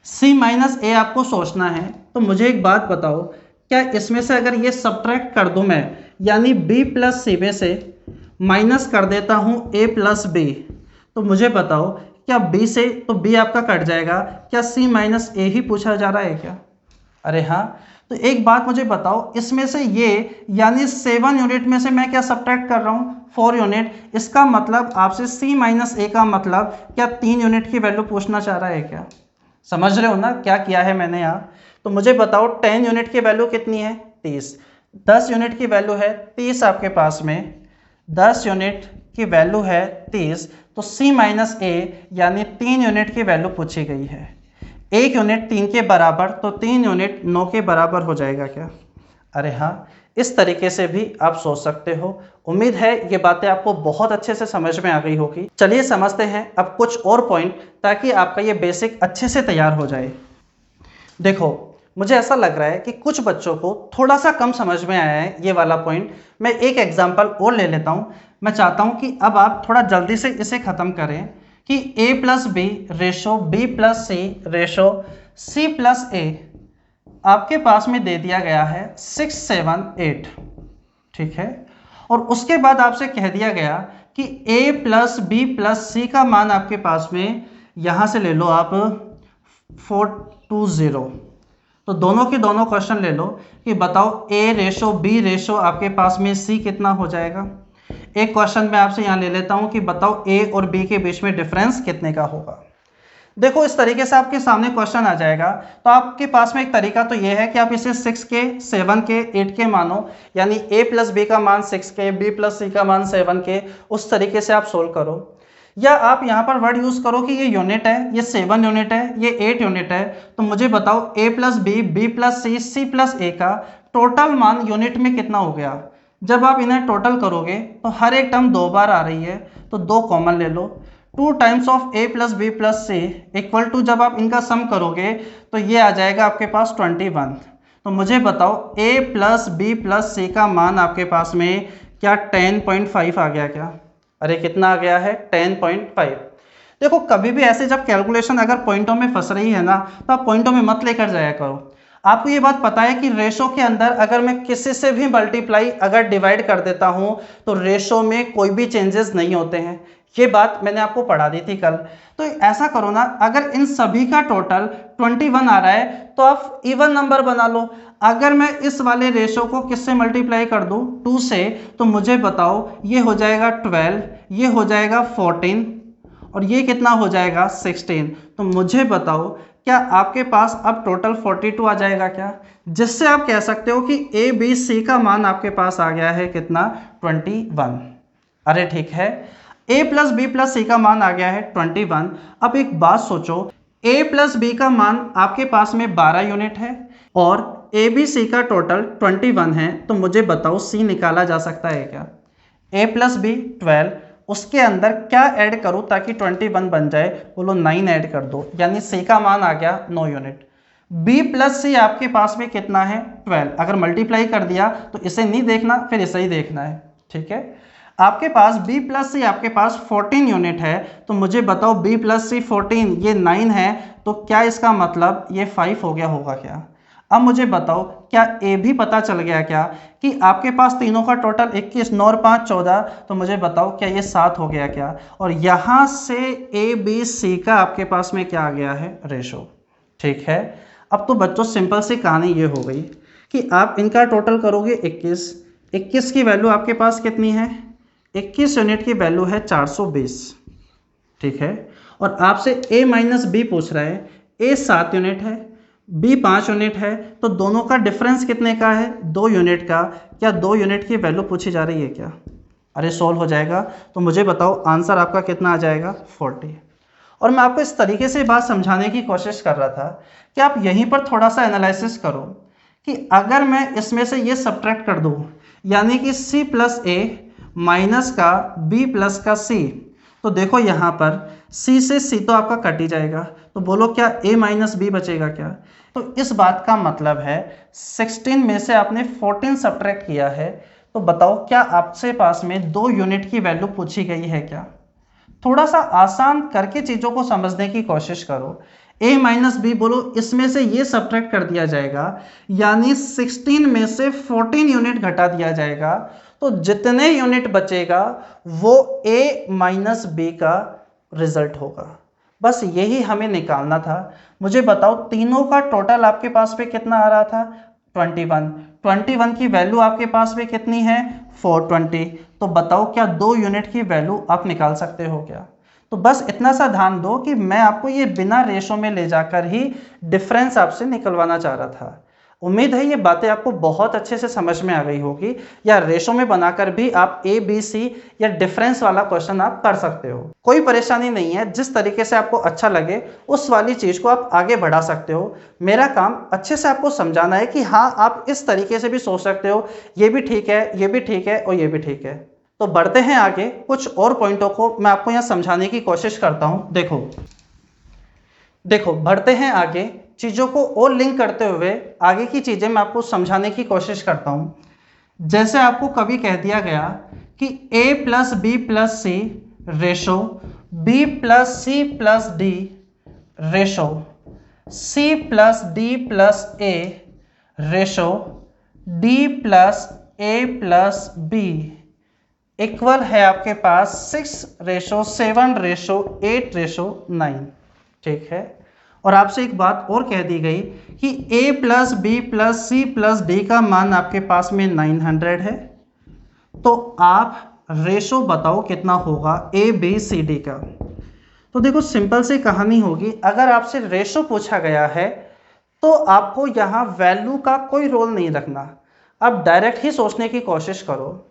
c माइनस ए आपको सोचना है, तो मुझे एक बात बताओ, क्या इसमें से अगर ये सब्ट्रैक्ट कर दूं मैं, यानी b प्लस सी में से माइनस कर देता हूं a प्लस बी, तो मुझे बताओ क्या b से तो b आपका कट जाएगा, क्या c माइनस ए ही पूछा जा रहा है क्या? अरे हाँ, तो एक बात मुझे बताओ, इसमें से ये यानी 7 यूनिट में से मैं क्या सब्ट्रैक्ट कर रहा हूँ? 4 यूनिट। इसका मतलब आपसे c माइनस ए का मतलब क्या 3 यूनिट की वैल्यू पूछना चाह रहा है क्या? समझ रहे हो ना क्या किया है मैंने यहाँ? तो मुझे बताओ 10 यूनिट की वैल्यू कितनी है? 30। 10 यूनिट की वैल्यू है 30 आपके पास में, 10 यूनिट की वैल्यू है 30, तो c माइनस ए यानी 3 यूनिट की वैल्यू पूछी गई है। 1 यूनिट 3 के बराबर, तो 3 यूनिट 9 के बराबर हो जाएगा क्या? अरे हाँ, इस तरीके से भी आप सोच सकते हो। उम्मीद है ये बातें आपको बहुत अच्छे से समझ में आ गई होगी। चलिए समझते हैं अब कुछ और पॉइंट, ताकि आपका ये बेसिक अच्छे से तैयार हो जाए। देखो मुझे ऐसा लग रहा है कि कुछ बच्चों को थोड़ा सा कम समझ में आया है ये वाला पॉइंट। मैं एक एग्जाम्पल और ले लेता हूँ। मैं चाहता हूँ कि अब आप थोड़ा जल्दी से इसे ख़त्म करें कि a plus B ratio b plus C ratio c plus A आपके पास में दे दिया गया है 6, 7, 8। ठीक है, और उसके बाद आपसे कह दिया गया कि a plus B plus c का मान आपके पास में यहाँ से ले लो आप 420। तो दोनों के दोनों क्वेश्चन ले लो कि बताओ a रेशो b रेशो आपके पास में c कितना हो जाएगा। एक क्वेश्चन मैं आपसे यहाँ ले लेता हूँ कि बताओ a और b के बीच में डिफरेंस कितने का होगा। देखो इस तरीके से आपके सामने क्वेश्चन आ जाएगा, तो आपके पास में एक तरीका तो ये है कि आप इसे 6 के, 7 के, 8 के मानो, यानी a प्लस बी का मान 6 के, b प्लस सी का मान 7 के, उस तरीके से आप सोल्व करो। या आप यहाँ पर वर्ड यूज़ करो कि ये यूनिट है, ये 7 यूनिट है, ये 8 यूनिट है, तो मुझे बताओ a plus B, B plus C, C plus A का टोटल मान यूनिट में कितना हो गया। जब आप इन्हें टोटल करोगे तो हर एक टर्म 2 बार आ रही है, तो 2 कॉमन ले लो। 2 times of a plus B plus c equal to, जब आप इनका सम करोगे तो ये आ जाएगा आपके पास 21। तो मुझे बताओ a plus B plus c का मान आपके पास में क्या 10.5 आ गया क्या? अरे कितना आ गया है? 10.5। देखो कभी भी ऐसे जब कैलकुलेशन अगर पॉइंटों में फंस रही है ना, तो आप पॉइंटों में मत लेकर जाया करो। आपको ये बात पता है कि रेशो के अंदर अगर मैं किसी से भी मल्टीप्लाई अगर डिवाइड कर देता हूं तो रेशो में कोई भी चेंजेस नहीं होते हैं। ये बात मैंने आपको पढ़ा दी थी कल। तो ऐसा करो ना, अगर इन सभी का टोटल 21 आ रहा है तो आप इवन नंबर बना लो। अगर मैं इस वाले रेशो को किससे मल्टीप्लाई कर दूं 2 से, तो मुझे बताओ ये हो जाएगा 12, ये हो जाएगा 14 और ये कितना हो जाएगा 16। तो मुझे बताओ क्या आपके पास अब टोटल 42 आ जाएगा क्या, जिससे आप कह सकते हो कि ए बी सी का मान आपके पास आ गया है कितना 21। अरे ठीक है, a plus B plus c का मान आ गया है 21। अब एक बात सोचो, a प्लस बी का मान आपके पास में 12 यूनिट है और ए बी सी का टोटल 21 है, तो मुझे बताओ c निकाला जा सकता है क्या। a प्लस बी 12, उसके अंदर क्या ऐड करूं ताकि 21 बन जाए, बोलो 9 ऐड कर दो, यानी c का मान आ गया 9 यूनिट। b प्लस सी आपके पास में कितना है 12, अगर मल्टीप्लाई कर दिया तो इसे नहीं देखना, फिर इसे ही देखना है, ठीक है। आपके पास b प्लस सी आपके पास 14 यूनिट है, तो मुझे बताओ b प्लस सी 14 ये 9 है, तो क्या इसका मतलब ये 5 हो गया होगा क्या। अब मुझे बताओ क्या ए भी पता चल गया क्या कि आपके पास तीनों का टोटल 21, 9 और 5 14, तो मुझे बताओ क्या ये 7 हो गया क्या। और यहाँ से ए बी सी का आपके पास में क्या आ गया है रेशो, ठीक है। अब तो बच्चों सिंपल सी कहानी ये हो गई कि आप इनका टोटल करोगे 21 की वैल्यू आपके पास कितनी है, 21 यूनिट की वैल्यू है 420, ठीक है। और आपसे a माइनस बी पूछ रहा है, a 7 यूनिट है, b 5 यूनिट है, तो दोनों का डिफरेंस कितने का है 2 यूनिट का। क्या 2 यूनिट की वैल्यू पूछी जा रही है क्या। अरे सॉल्व हो जाएगा, तो मुझे बताओ आंसर आपका कितना आ जाएगा 40। और मैं आपको इस तरीके से बात समझाने की कोशिश कर रहा था कि आप यहीं पर थोड़ा सा एनालिसिस करो कि अगर मैं इसमें से ये सब्ट्रैक्ट कर दूँ, यानी कि c प्लस ए माइनस का b प्लस का c, तो देखो यहाँ पर c से c तो आपका कट ही जाएगा, तो बोलो क्या a माइनस बी बचेगा क्या। तो इस बात का मतलब है 16 में से आपने 14 सब्ट्रैक्ट किया है, तो बताओ क्या आपसे पास में 2 यूनिट की वैल्यू पूछी गई है क्या। थोड़ा सा आसान करके चीज़ों को समझने की कोशिश करो। a माइनस बी बोलो, इसमें से ये सब्ट्रैक्ट कर दिया जाएगा, यानी 16 में से 14 यूनिट घटा दिया जाएगा, तो जितने यूनिट बचेगा वो a माइनस बी का रिजल्ट होगा। बस यही हमें निकालना था। मुझे बताओ तीनों का टोटल आपके पास पे कितना आ रहा था 21 की वैल्यू आपके पास में कितनी है 420, तो बताओ क्या 2 यूनिट की वैल्यू आप निकाल सकते हो क्या। तो बस इतना सा ध्यान दो कि मैं आपको ये बिना रेशो में ले जाकर ही डिफरेंस आपसे निकलवाना चाह रहा था। उम्मीद है ये बातें आपको बहुत अच्छे से समझ में आ गई होगी, या रेशो में बनाकर भी आप ए बी सी या डिफरेंस वाला क्वेश्चन आप कर सकते हो। कोई परेशानी नहीं है, जिस तरीके से आपको अच्छा लगे उस वाली चीज़ को आप आगे बढ़ा सकते हो। मेरा काम अच्छे से आपको समझाना है कि हाँ आप इस तरीके से भी सोच सकते हो, ये भी ठीक है, ये भी ठीक है और ये भी ठीक है। तो बढ़ते हैं आगे, कुछ और पॉइंटों को मैं आपको यहाँ समझाने की कोशिश करता हूँ। देखो बढ़ते हैं आगे, चीज़ों को और लिंक करते हुए आगे की चीज़ें मैं आपको समझाने की कोशिश करता हूँ। जैसे आपको कभी कह दिया गया कि a plus B plus C ratio, b plus C plus d ratio, c plus d plus a ratio, d plus a plus b equal है आपके पास 6:7:8:9, ठीक है। और आपसे एक बात और कह दी गई कि a plus B plus C plus d का मान आपके पास में 900 है, तो आप रेशो बताओ कितना होगा ए बी सी डी का। तो देखो सिंपल सी कहानी होगी, अगर आपसे रेशो पूछा गया है तो आपको यहाँ वैल्यू का कोई रोल नहीं रखना, आप डायरेक्ट ही सोचने की कोशिश करो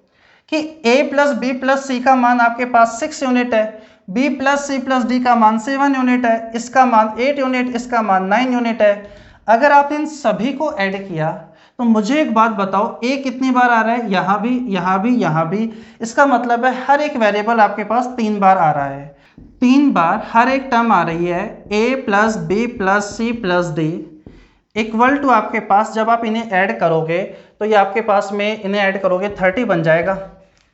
कि a plus B plus c का मान आपके पास 6 यूनिट है, b प्लस सी प्लस डी का मान 7 यूनिट है, इसका मान 8 यूनिट, इसका मान 9 यूनिट है। अगर आप इन सभी को ऐड किया तो मुझे एक बात बताओ a कितनी बार आ रहा है, यहाँ भी, यहाँ भी, यहाँ भी, इसका मतलब है हर एक वेरिएबल आपके पास 3 बार आ रहा है, 3 बार हर एक टर्म आ रही है a plus B plus C plus d equal to आपके पास, जब आप इन्हें ऐड करोगे तो ये आपके पास में इन्हें ऐड करोगे 30 बन जाएगा।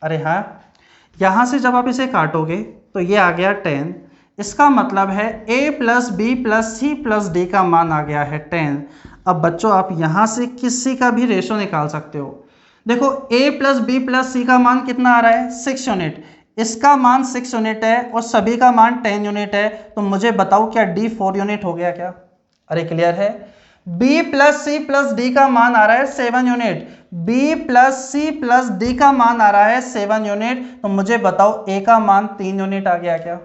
अरे हाँ, यहाँ से जब आप इसे काटोगे तो ये आ गया 10, इसका मतलब है a plus B plus C plus d का मान आ गया है 10। अब बच्चों आप यहाँ से किसी का भी रेशो निकाल सकते हो। देखो a plus B plus c का मान कितना आ रहा है 6 यूनिट, इसका मान 6 यूनिट है और सभी का मान 10 यूनिट है। तो मुझे बताओ क्या d 4 यूनिट हो गया क्या? अरे क्लियर है। b प्लस सी प्लस डी का मान आ रहा है 7 यूनिट, b प्लस सी प्लस डी का मान आ रहा है 7 यूनिट। तो मुझे बताओ a का मान 3 यूनिट आ गया क्या?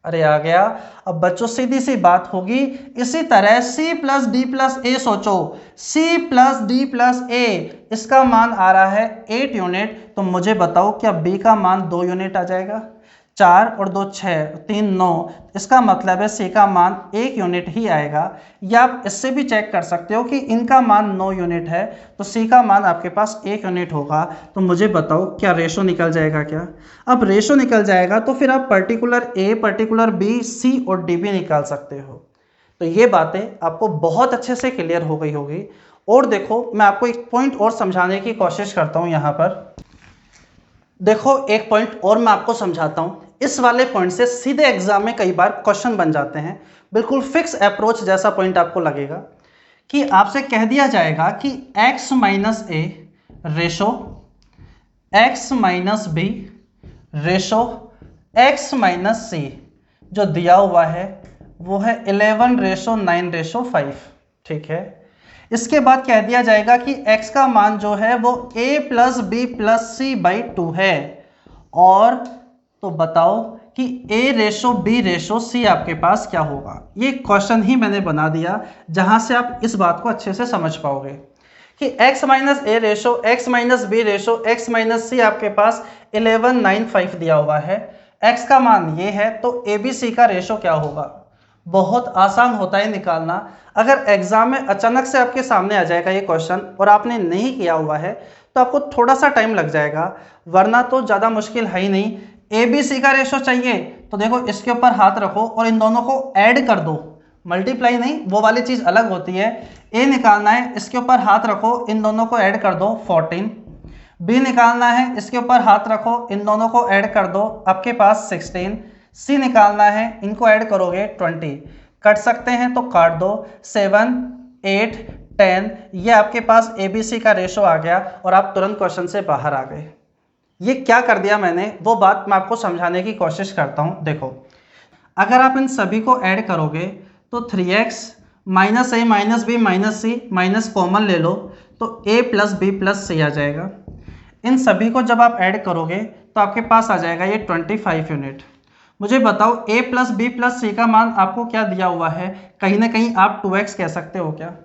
अरे आ गया। अब बच्चों सीधी सी बात होगी, इसी तरह c प्लस डी प्लस ए सोचो, c प्लस डी प्लस ए इसका मान आ रहा है 8 यूनिट। तो मुझे बताओ क्या b का मान 2 यूनिट आ जाएगा? 4 और 2 6, 3 9, इसका मतलब है c का मान 1 यूनिट ही आएगा। या आप इससे भी चेक कर सकते हो कि इनका मान 9 यूनिट है तो c का मान आपके पास 1 यूनिट होगा। तो मुझे बताओ क्या रेशो निकल जाएगा क्या? अब रेशो निकल जाएगा तो फिर आप particular a, particular b, c और d भी निकाल सकते हो। तो ये बातें आपको बहुत अच्छे से क्लियर हो गई होगी। और देखो मैं आपको एक पॉइंट और समझाने की कोशिश करता हूँ यहाँ पर। देखो एक पॉइंट और मैं आपको समझाता हूँ, इस वाले पॉइंट से सीधे एग्जाम में कई बार क्वेश्चन बन जाते हैं। बिल्कुल फिक्स अप्रोच जैसा पॉइंट आपको लगेगा कि आपसे कह दिया जाएगा कि x minus A ratio x minus B ratio x minus C जो दिया हुआ है वो है 11:9:5। ठीक है। इसके बाद कह दिया जाएगा कि x का मान जो है वो a plus B plus c by 2 है। और तो बताओ कि a ratio b ratio c आपके पास क्या होगा। ये क्वेश्चन ही मैंने बना दिया जहां से आप इस बात को अच्छे से समझ पाओगे कि x minus A ratio x minus B ratio x minus C आपके पास 11:9:5 दिया हुआ है। x का मान ये है तो a b c का रेशो क्या होगा। बहुत आसान होता है निकालना। अगर एग्जाम में अचानक से आपके सामने आ जाएगा ये क्वेश्चन और आपने नहीं किया हुआ है तो आपको थोड़ा सा टाइम लग जाएगा, वरना तो ज़्यादा मुश्किल है ही नहीं। ए बी सी का रेशो चाहिए तो देखो इसके ऊपर हाथ रखो और इन दोनों को ऐड कर दो, मल्टीप्लाई नहीं, वो वाली चीज़ अलग होती है। ए निकालना है, इसके ऊपर हाथ रखो, इन दोनों को ऐड कर दो 14। बी निकालना है, इसके ऊपर हाथ रखो, इन दोनों को ऐड कर दो, आपके पास 16। सी निकालना है, इनको ऐड करोगे 20। कट सकते हैं तो काट दो, 7 8 10। ये आपके पास ए बी सी का रेशो आ गया और आप तुरंत क्वेश्चन से बाहर आ गए। ये क्या कर दिया मैंने वो बात मैं आपको समझाने की कोशिश करता हूँ। देखो अगर आप इन सभी को ऐड करोगे तो 3x माइनस ए माइनस बी माइनस सी माइनस कॉमन ले लो तो a प्लस बी प्लस सी आ जाएगा। इन सभी को जब आप ऐड करोगे तो आपके पास आ जाएगा ये 25 यूनिट। मुझे बताओ a plus B plus c का मान आपको क्या दिया हुआ है। कहीं ना कहीं आप 2x कह सकते हो क्या?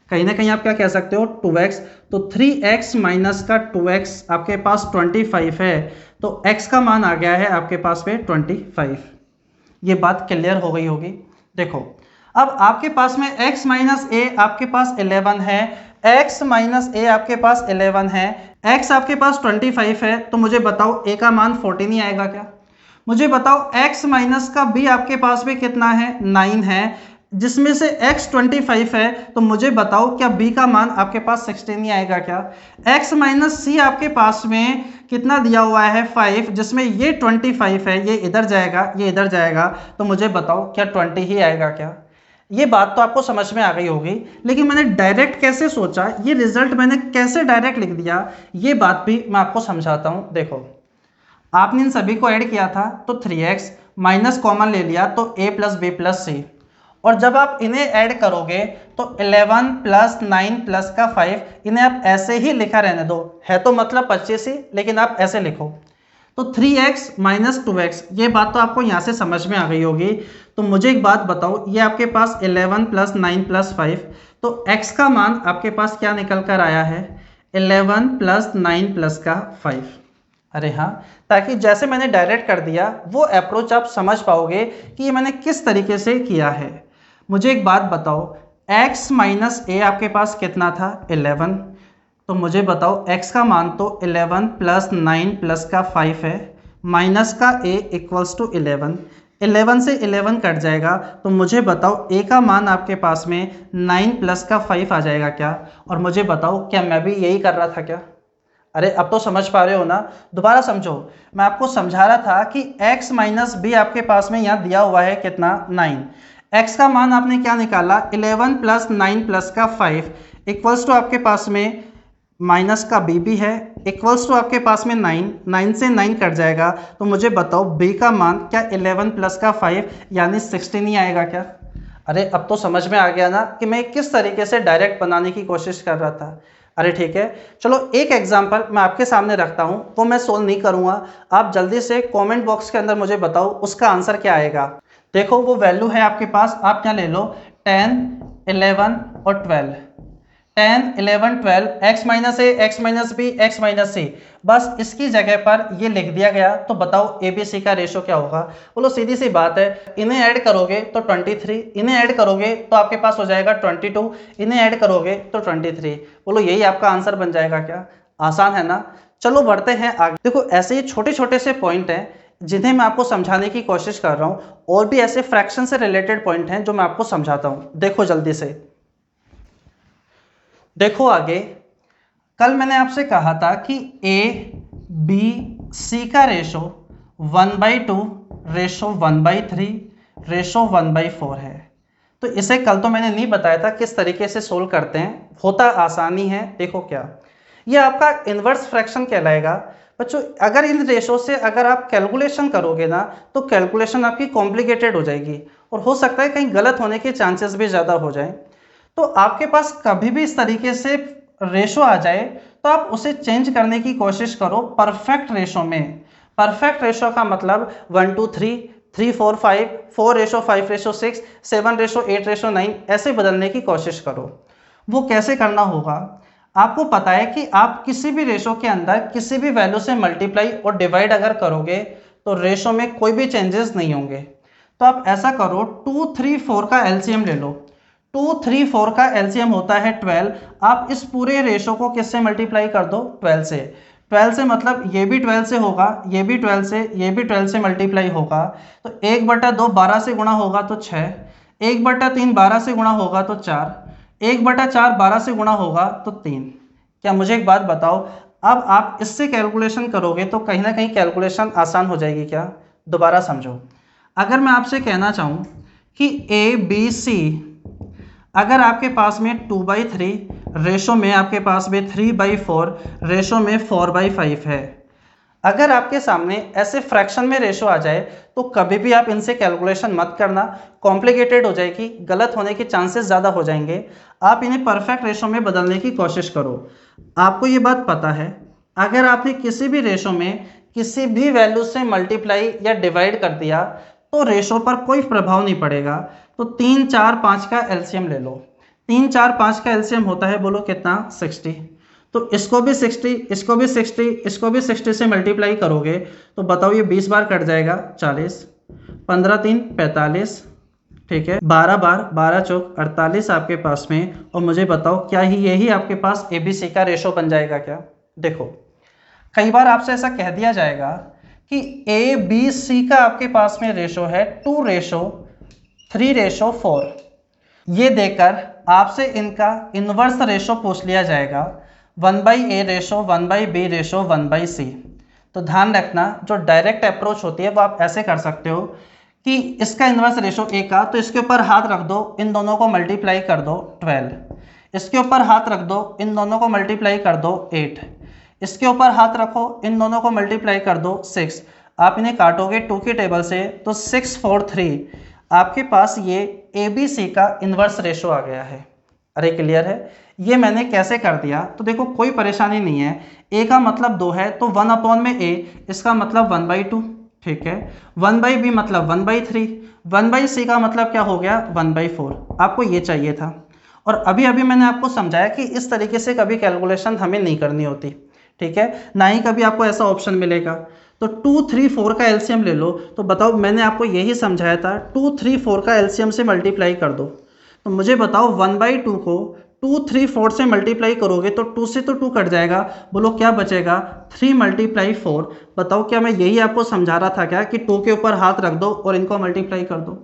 कहीं ना कहीं आप क्या कह सकते हो 2x। तो 3x माइनस का 2x आपके पास 25 है तो x का मान आ गया है आपके पास पे 25। ये बात क्लियर हो गई होगी। देखो अब आपके पास में x माइनस ए आपके पास 11 है, x माइनस ए आपके पास 11 है, x आपके पास 25 है। तो मुझे बताओ a का मान 14 ही आएगा क्या? मुझे बताओ x माइनस का b आपके पास में कितना है 9 है, जिसमें से x 25 है। तो मुझे बताओ क्या b का मान आपके पास 16 ही आएगा क्या? x माइनस c आपके पास में कितना दिया हुआ है 5, जिसमें ये 25 है, ये इधर जाएगा ये इधर जाएगा। तो मुझे बताओ क्या 20 ही आएगा क्या? ये बात तो आपको समझ में आ गई होगी, लेकिन मैंने डायरेक्ट कैसे सोचा, ये रिजल्ट मैंने कैसे डायरेक्ट लिख दिया, ये बात भी मैं आपको समझाता हूँ। देखो आपने इन सभी को ऐड किया था तो 3x माइनस कॉमन ले लिया तो a प्लस बी प्लस सी, और जब आप इन्हें ऐड करोगे तो 11 प्लस 9 प्लस का 5, इन्हें आप ऐसे ही लिखा रहने दो, है तो मतलब 25 ही, लेकिन आप ऐसे लिखो तो 3x माइनस 2x। ये बात तो आपको यहाँ से समझ में आ गई होगी। तो मुझे एक बात बताओ, ये आपके पास 11 प्लस 9 प्लस 5, तो x का मान आपके पास क्या निकल कर आया है 11 प्लस 9 प्लस का 5। अरे हाँ, ताकि जैसे मैंने डायरेक्ट कर दिया वो अप्रोच आप समझ पाओगे कि ये मैंने किस तरीके से किया है। मुझे एक बात बताओ, x माइनस ए आपके पास कितना था 11, तो मुझे बताओ x का मान तो 11 प्लस 9 प्लस का 5 है, माइनस का a इक्वल्स टू 11 से 11 कट जाएगा। तो मुझे बताओ a का मान आपके पास में 9 प्लस का 5 आ जाएगा क्या? और मुझे बताओ क्या मैं भी यही कर रहा था क्या? अरे अब तो समझ पा रहे हो ना, दोबारा समझो। मैं आपको समझा रहा था कि x माइनस बी आपके पास में यहाँ दिया हुआ है कितना 9, x का मान आपने क्या निकाला 11 प्लस 9 प्लस का 5 इक्वल्स टू आपके पास में माइनस का b भी है इक्वल्स टू आपके पास में 9 से 9 कट जाएगा। तो मुझे बताओ b का मान क्या 11 प्लस का 5 यानी 16 ही आएगा क्या? अरे अब तो समझ में आ गया ना कि मैं किस तरीके से डायरेक्ट बनाने की कोशिश कर रहा था। अरे ठीक है, चलो एक एग्जांपल मैं आपके सामने रखता हूं, वो मैं सोल्व नहीं करूंगा, आप जल्दी से कमेंट बॉक्स के अंदर मुझे बताओ उसका आंसर क्या आएगा। देखो वो वैल्यू है आपके पास, आप क्या ले लो 10, 11 और 12, 10, 11, 12 x minus A X minus B X minus C, बस इसकी जगह पर ये लिख दिया गया। तो बताओ ए बी सी का रेशो क्या होगा? बोलो सीधी सी बात है, इन्हें ऐड करोगे तो 23, इन्हें ऐड करोगे तो आपके पास हो जाएगा 22, इन्हें ऐड करोगे तो 23। बोलो यही आपका आंसर बन जाएगा क्या? आसान है ना। चलो बढ़ते हैं आगे। देखो ऐसे ही छोटे छोटे से पॉइंट हैं जिन्हें मैं आपको समझाने की कोशिश कर रहा हूँ, और भी ऐसे फ्रैक्शन से रिलेटेड पॉइंट हैं जो मैं आपको समझाता हूँ। देखो जल्दी से, देखो आगे, कल मैंने आपसे कहा था कि ए बी सी का रेशो 1/2 रेशो 1/3 रेशो 1/4 है। तो इसे कल तो मैंने नहीं बताया था किस तरीके से सोल्व करते हैं, होता आसानी है। देखो क्या, ये आपका इन्वर्स फ्रैक्शन कहलाएगा। बच्चों अगर इन रेशो से अगर आप कैलकुलेशन करोगे ना तो कैलकुलेशन आपकी कॉम्प्लिकेटेड हो जाएगी और हो सकता है कहीं गलत होने के चांसेस भी ज़्यादा हो जाएं। तो आपके पास कभी भी इस तरीके से रेशो आ जाए तो आप उसे चेंज करने की कोशिश करो परफेक्ट रेशो में। परफेक्ट रेशो का मतलब 1:3, 3:4:5, 4:5:6, 7:8:9 ऐसे बदलने की कोशिश करो। वो कैसे करना होगा? आपको पता है कि आप किसी भी रेशो के अंदर किसी भी वैल्यू से मल्टीप्लाई और डिवाइड अगर करोगे तो रेशो में कोई भी चेंजेस नहीं होंगे। तो आप ऐसा करो, 2, 3, 4 का एलसीएम ले लो। 2, 3, 4 का एलसीएम होता है 12। आप इस पूरे रेशो को किससे मल्टीप्लाई कर दो? 12 से। 12 से मतलब ये भी 12 से होगा, ये भी 12 से, ये भी 12 से मल्टीप्लाई होगा। तो 1/2 12 से गुणा होगा तो 6, 1/3 12 से गुणा होगा तो 4, 1/4 12 से गुणा होगा तो 3। क्या मुझे एक बात बताओ, अब आप इससे कैलकुलेशन करोगे तो कहीं ना कहीं कैलकुलेशन आसान हो जाएगी क्या? दोबारा समझो, अगर मैं आपसे कहना चाहूँ कि ए बी सी अगर आपके पास में 2/3 रेशो में आपके पास में 3/4 रेशो में 4/5 है, अगर आपके सामने ऐसे फ्रैक्शन में रेशो आ जाए तो कभी भी आप इनसे कैलकुलेशन मत करना, कॉम्प्लिकेटेड हो जाएगी, गलत होने के चांसेस ज़्यादा हो जाएंगे। आप इन्हें परफेक्ट रेशो में बदलने की कोशिश करो। आपको ये बात पता है, अगर आपने किसी भी रेशो में किसी भी वैल्यू से मल्टीप्लाई या डिवाइड कर दिया तो रेशो पर कोई प्रभाव नहीं पड़ेगा। तो 3, 4, 5 का एलसीएम ले लो। 3, 4, 5 का एलसीएम होता है, बोलो कितना? 60। तो इसको भी 60, इसको भी 60, इसको भी 60 से मल्टीप्लाई करोगे तो बताओ ये 20 बार कट जाएगा 40, 15 3 45, ठीक है, 12 बार 12 चौक 48 आपके पास में। और मुझे बताओ क्या ही यही आपके पास ए बी सी का रेशो बन जाएगा क्या? देखो कई बार आपसे ऐसा कह दिया जाएगा कि ए बी सी का आपके पास में रेशो है 2:3:4, ये देकर आपसे इनका इन्वर्स रेशो पूछ लिया जाएगा 1/a ratio 1/b ratio 1/c। तो ध्यान रखना, जो डायरेक्ट अप्रोच होती है वो आप ऐसे कर सकते हो कि इसका इन्वर्स रेशो ए का, तो इसके ऊपर हाथ रख दो, इन दोनों को मल्टीप्लाई कर दो 12, इसके ऊपर हाथ रख दो, इन दोनों को मल्टीप्लाई कर दो 8, इसके ऊपर हाथ रखो, इन दोनों को मल्टीप्लाई कर दो 6। आप इन्हें काटोगे 2 की टेबल से तो 6, 4, 3 आपके पास ये ए बी सी का इन्वर्स रेशो आ गया है। अरे क्लियर है? ये मैंने कैसे कर दिया? तो देखो कोई परेशानी नहीं है, ए का मतलब 2 है तो 1/a, इसका मतलब 1/2, ठीक है, 1/b मतलब 1/3, 1/c का मतलब क्या हो गया? 1/4। आपको ये चाहिए था। और अभी अभी मैंने आपको समझाया कि इस तरीके से कभी कैलकुलेशन हमें नहीं करनी होती, ठीक है, ना ही कभी आपको ऐसा ऑप्शन मिलेगा। तो 2, 3, 4 का एलसीएम ले लो। तो बताओ मैंने आपको यही समझाया था, 2, 3, 4 का एलसीएम से मल्टीप्लाई कर दो। तो मुझे बताओ 1/2 को 2, 3, 4 से मल्टीप्लाई करोगे तो 2 से तो 2 कट जाएगा, बोलो क्या बचेगा? 3 × 4। बताओ क्या मैं यही आपको समझा रहा था क्या कि 2 के ऊपर हाथ रख दो और इनको मल्टीप्लाई कर दो?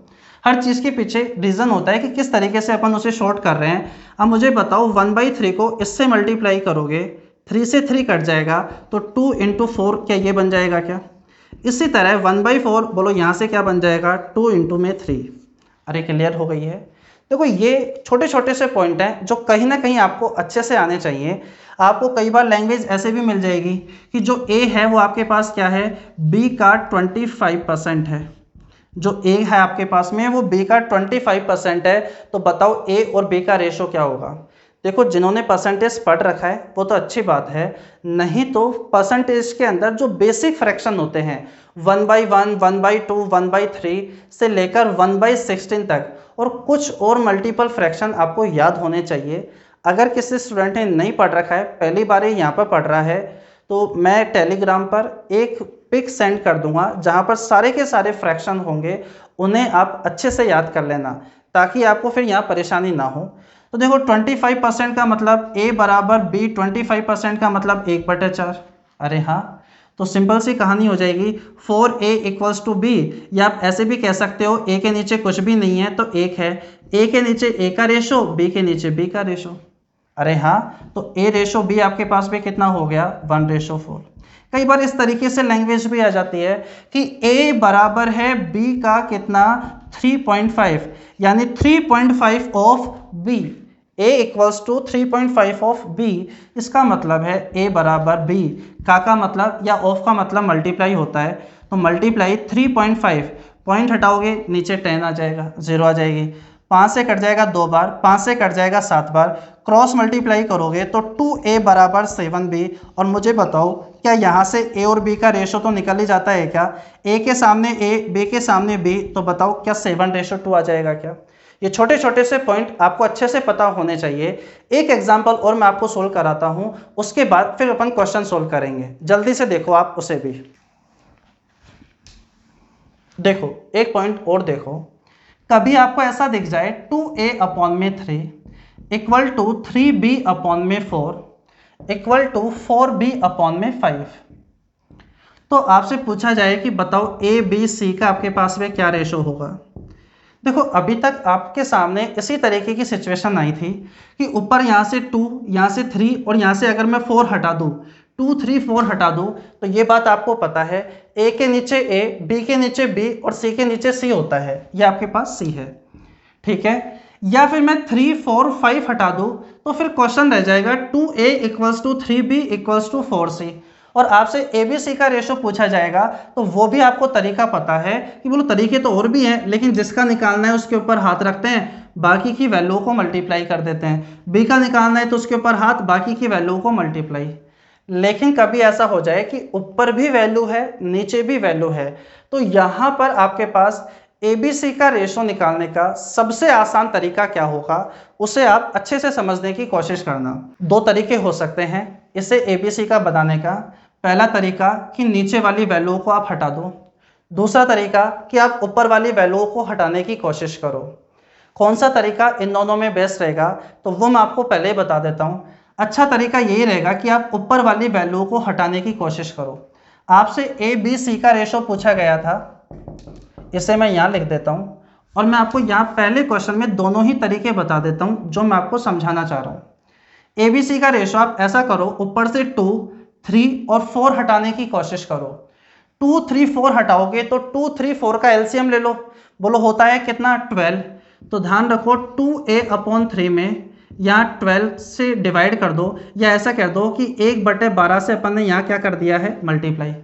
हर चीज़ के पीछे रीज़न होता है कि किस तरीके से अपन उसे शॉर्ट कर रहे हैं। अब मुझे बताओ 1/3 को इससे मल्टीप्लाई करोगे, 3 से 3 कट जाएगा तो 2 इंटू 4 क्या ये बन जाएगा क्या। इसी तरह 1/4 बोलो यहाँ से क्या बन जाएगा 2 इंटू में 3। अरे क्लियर हो गई है। देखो ये छोटे छोटे से पॉइंट हैं जो कहीं ना कहीं आपको अच्छे से आने चाहिए। आपको कई बार लैंग्वेज ऐसे भी मिल जाएगी कि जो ए है वो आपके पास क्या है बी का 25% है, जो ए है आपके पास में वो बी का 25% है। तो बताओ ए और बी का रेशो क्या होगा। देखो जिन्होंने परसेंटेज पढ़ रखा है वो तो अच्छी बात है, नहीं तो परसेंटेज के अंदर जो बेसिक फ्रैक्शन होते हैं 1/1, 1/2, 1/3 से लेकर 1/16 तक और कुछ और मल्टीपल फ्रैक्शन आपको याद होने चाहिए। अगर किसी स्टूडेंट ने नहीं पढ़ रखा है, पहली बार यहाँ पर पढ़ रहा है, तो मैं टेलीग्राम पर एक पिक सेंड कर दूंगा जहाँ पर सारे के सारे फ्रैक्शन होंगे, उन्हें आप अच्छे से याद कर लेना ताकि आपको फिर यहाँ परेशानी ना हो। तो देखो 25% का मतलब a बराबर b, 25% का मतलब 1/4। अरे हाँ, तो सिंपल सी कहानी हो जाएगी 4a इक्वल्स टू b। या आप ऐसे भी कह सकते हो a के नीचे कुछ भी नहीं है तो 1 है, a के नीचे a का रेशो, b के नीचे b का रेशो। अरे हाँ, तो a रेशो b आपके पास भी कितना हो गया 1/4। कई बार इस तरीके से लैंग्वेज भी आ जाती है कि a बराबर है b का कितना 3.5, यानी 3.5 of b, a equals to 3.5 of b। इसका मतलब है a बराबर b का मतलब या ऑफ का मतलब मल्टीप्लाई होता है, तो मल्टीप्लाई 3.5, पॉइंट हटाओगे नीचे 10 आ जाएगा, 0 आ जाएगी, 5 से कट जाएगा 2 बार, 5 से कट जाएगा 7 बार, क्रॉस मल्टीप्लाई करोगे तो 2a बराबर 7b। और मुझे बताओ क्या यहाँ से a और b का रेशो तो निकल ही जाता है क्या, a के सामने a, b के सामने b, तो बताओ क्या 7/2 आ जाएगा क्या। ये छोटे छोटे से पॉइंट आपको अच्छे से पता होने चाहिए। एक एग्जाम्पल और मैं आपको सोल्व कराता हूँ, उसके बाद फिर अपन क्वेश्चन सोल्व करेंगे। जल्दी से देखो आप उसे भी। देखो एक पॉइंट और देखो, कभी आपको ऐसा दिख जाए 2a/3 equal to 3b/4 equal to 4b/5, तो आपसे पूछा जाए कि बताओ a b c का आपके पास में क्या रेशो होगा। देखो अभी तक आपके सामने इसी तरीके की सिचुएशन आई थी कि ऊपर यहाँ से 2, यहाँ से 3 और यहाँ से अगर मैं 4 हटा दूँ, 2 3 4 हटा दूँ, तो ये बात आपको पता है a के नीचे a, b के नीचे b और c के नीचे c होता है, ये आपके पास c है, ठीक है। या फिर मैं 3 4 5 हटा दूँ तो फिर क्वेश्चन रह जाएगा 2a equals to 3b equals to 4c। और आपसे ए बी सी का रेशो पूछा जाएगा तो वो भी आपको तरीका पता है कि बोलो तरीके तो और भी हैं, लेकिन जिसका निकालना है उसके ऊपर हाथ रखते हैं, बाकी की वैल्यू को मल्टीप्लाई कर देते हैं। बी का निकालना है तो उसके ऊपर हाथ, बाकी की वैल्यू को मल्टीप्लाई। लेकिन कभी ऐसा हो जाए कि ऊपर भी वैल्यू है नीचे भी वैल्यू है, तो यहाँ पर आपके पास ए बी सी का रेशो निकालने का सबसे आसान तरीका क्या होगा, उसे आप अच्छे से समझने की कोशिश करना। दो तरीके हो सकते हैं इसे ए बी सी का बनाने का। पहला तरीका कि नीचे वाली वैल्यू को आप हटा दो, दूसरा तरीका कि आप ऊपर वाली वैल्यू को हटाने की कोशिश करो। कौन सा तरीका इन दोनों में बेस्ट रहेगा तो वो मैं आपको पहले ही बता देता हूँ। अच्छा तरीका यही रहेगा कि आप ऊपर वाली वैल्यू को हटाने की कोशिश करो। आपसे ए बी सी का रेशो पूछा गया था, इसे मैं यहाँ लिख देता हूँ और मैं आपको यहाँ पहले क्वेश्चन में दोनों ही तरीके बता देता हूँ जो मैं आपको समझाना चाह रहा हूँ। ए बी सी का रेशो आप ऐसा करो, ऊपर से 2 3 और 4 हटाने की कोशिश करो। 2 3 4 हटाओगे तो 2 3 4 का एलसीएम ले लो, बोलो होता है कितना 12। तो ध्यान रखो 2a/3 में यहाँ 12 से डिवाइड कर दो, या ऐसा कर दो कि 1/12 से अपन ने यहाँ क्या कर दिया है मल्टीप्लाई।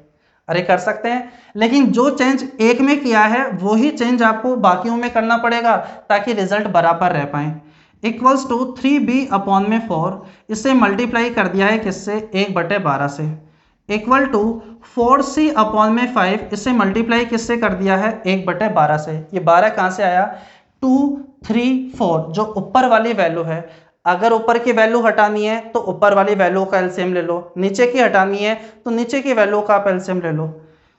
अरे कर सकते हैं, लेकिन जो चेंज एक में किया है वही चेंज आपको बाकियों में करना पड़ेगा ताकि रिजल्ट बराबर रह पाए। इक्वल्स टू 3b/4, इससे मल्टीप्लाई कर दिया है किससे 1/12 से, इक्वल टू 4c/5, इससे मल्टीप्लाई किससे कर दिया है 1/12 से। ये 12 कहाँ से आया 2 3 4 जो ऊपर वाली वैल्यू है। अगर ऊपर की वैल्यू हटानी है तो ऊपर वाली वैल्यू का एलसीएम ले लो, नीचे की हटानी है तो नीचे की वैल्यू का आप एलसीएम ले लो।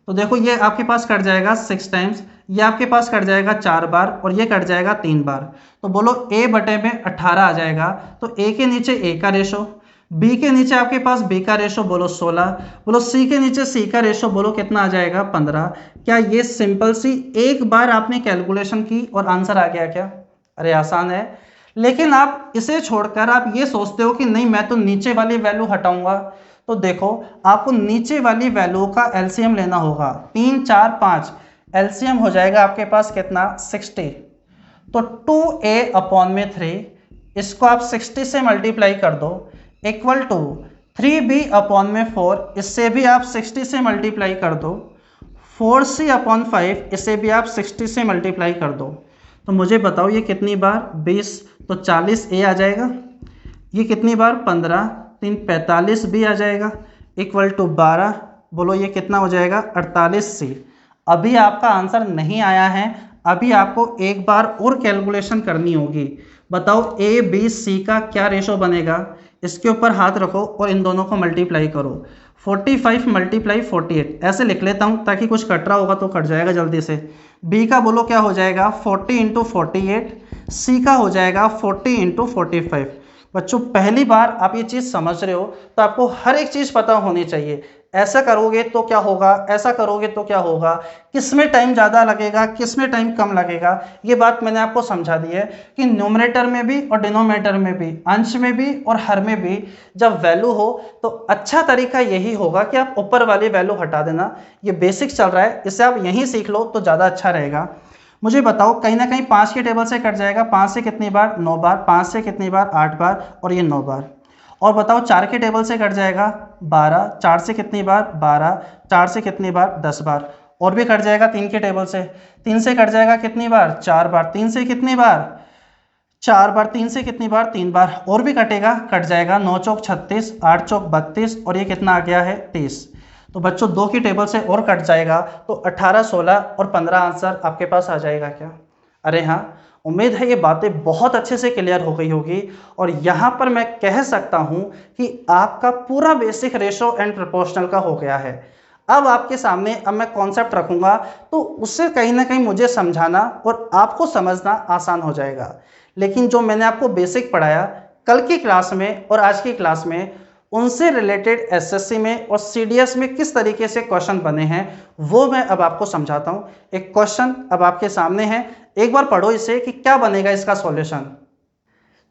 तो देखो ये आपके पास कट जाएगा 6 टाइम्स, ये आपके पास कट जाएगा 4 बार और ये कट जाएगा 3 बार। तो बोलो a बटे में 18 आ जाएगा, तो a के नीचे a का रेशो, b के नीचे आपके पास b का रेशो बोलो 16, बोलो c के नीचे c का रेशो बोलो कितना आ जाएगा 15। क्या ये सिंपल सी एक बार आपने कैलकुलेशन की और आंसर आ गया क्या? अरे आसान है, लेकिन आप इसे छोड़कर आप ये सोचते हो कि नहीं मैं तो नीचे वाली वैल्यू हटाऊंगा, तो देखो आपको नीचे वाली वैल्यू का एलसीएम लेना होगा। 3 4 5 एलसीएम हो जाएगा आपके पास कितना 60। तो 2a अपॉन में 3 इसको आप 60 से मल्टीप्लाई कर दो इक्वल टू 3b अपॉन में 4 इससे भी आप 60 से मल्टीप्लाई कर दो 4c अपॉन 5 इसे भी आप 60 से मल्टीप्लाई कर दो। तो मुझे बताओ ये कितनी बार 20, तो 40a आ जाएगा। ये कितनी बार 15, 3 45 भी आ जाएगा इक्वल टू 12। बोलो ये कितना हो जाएगा 48c। अभी आपका आंसर नहीं आया है, अभी आपको एक बार और कैलकुलेशन करनी होगी। बताओ ए बी सी का क्या रेशो बनेगा। इसके ऊपर हाथ रखो और इन दोनों को मल्टीप्लाई करो। 45 मल्टीप्लाई 48 ऐसे लिख लेता हूँ ताकि कुछ कट रहा होगा तो कट जाएगा जल्दी से। बी का बोलो क्या हो जाएगा 40 इंटू 48, सी का हो जाएगा 40 इंटू 45। बच्चों पहली बार आप ये चीज़ समझ रहे हो तो आपको हर एक चीज़ पता होनी चाहिए। ऐसा करोगे तो क्या होगा, ऐसा करोगे तो क्या होगा, किस में टाइम ज़्यादा लगेगा, किस में टाइम कम लगेगा, ये बात मैंने आपको समझा दी है कि न्यूमरेटर में भी और डिनोमिनेटर में भी, अंश में भी और हर में भी जब वैल्यू हो तो अच्छा तरीका यही होगा कि आप ऊपर वाली वैल्यू हटा देना। ये बेसिक चल रहा है, इसे आप यहीं सीख लो तो ज़्यादा अच्छा रहेगा। मुझे बताओ कहीं ना कहीं 5 के टेबल से कट जाएगा, 5 से कितनी बार 9 बार, 5 से कितनी बार 8 बार और ये 9 बार। और बताओ 4 के टेबल से कट जाएगा 12, 4 से कितनी बार 12, 4 से कितनी बार 10 बार। और भी कट जाएगा 3 के टेबल से, 3 से कट जाएगा कितनी बार 4 बार, 3 से कितनी बार 4 बार, 3 से कितनी बार 3 बार। और भी कटेगा, कट जाएगा 9 चौक 36, 8 चौक 32 और ये कितना आ गया है 30। तो बच्चों 2 की टेबल से और कट जाएगा तो 18, 16 और 15 आंसर आपके पास आ जाएगा क्या। अरे हाँ, उम्मीद है ये बातें बहुत अच्छे से क्लियर हो गई होगी और यहाँ पर मैं कह सकता हूँ कि आपका पूरा बेसिक रेशो एंड प्रोपोर्शनल का हो गया है। अब आपके सामने अब मैं कॉन्सेप्ट रखूँगा तो उससे कहीं ना कहीं मुझे समझाना और आपको समझना आसान हो जाएगा। लेकिन जो मैंने आपको बेसिक पढ़ाया कल की क्लास में और आज की क्लास में, उनसे रिलेटेड एसएससी में और सीडीएस में किस तरीके से क्वेश्चन बने हैं वो मैं अब आपको समझाता हूँ। एक क्वेश्चन अब आपके सामने है, एक बार पढ़ो इसे कि क्या बनेगा इसका सॉल्यूशन।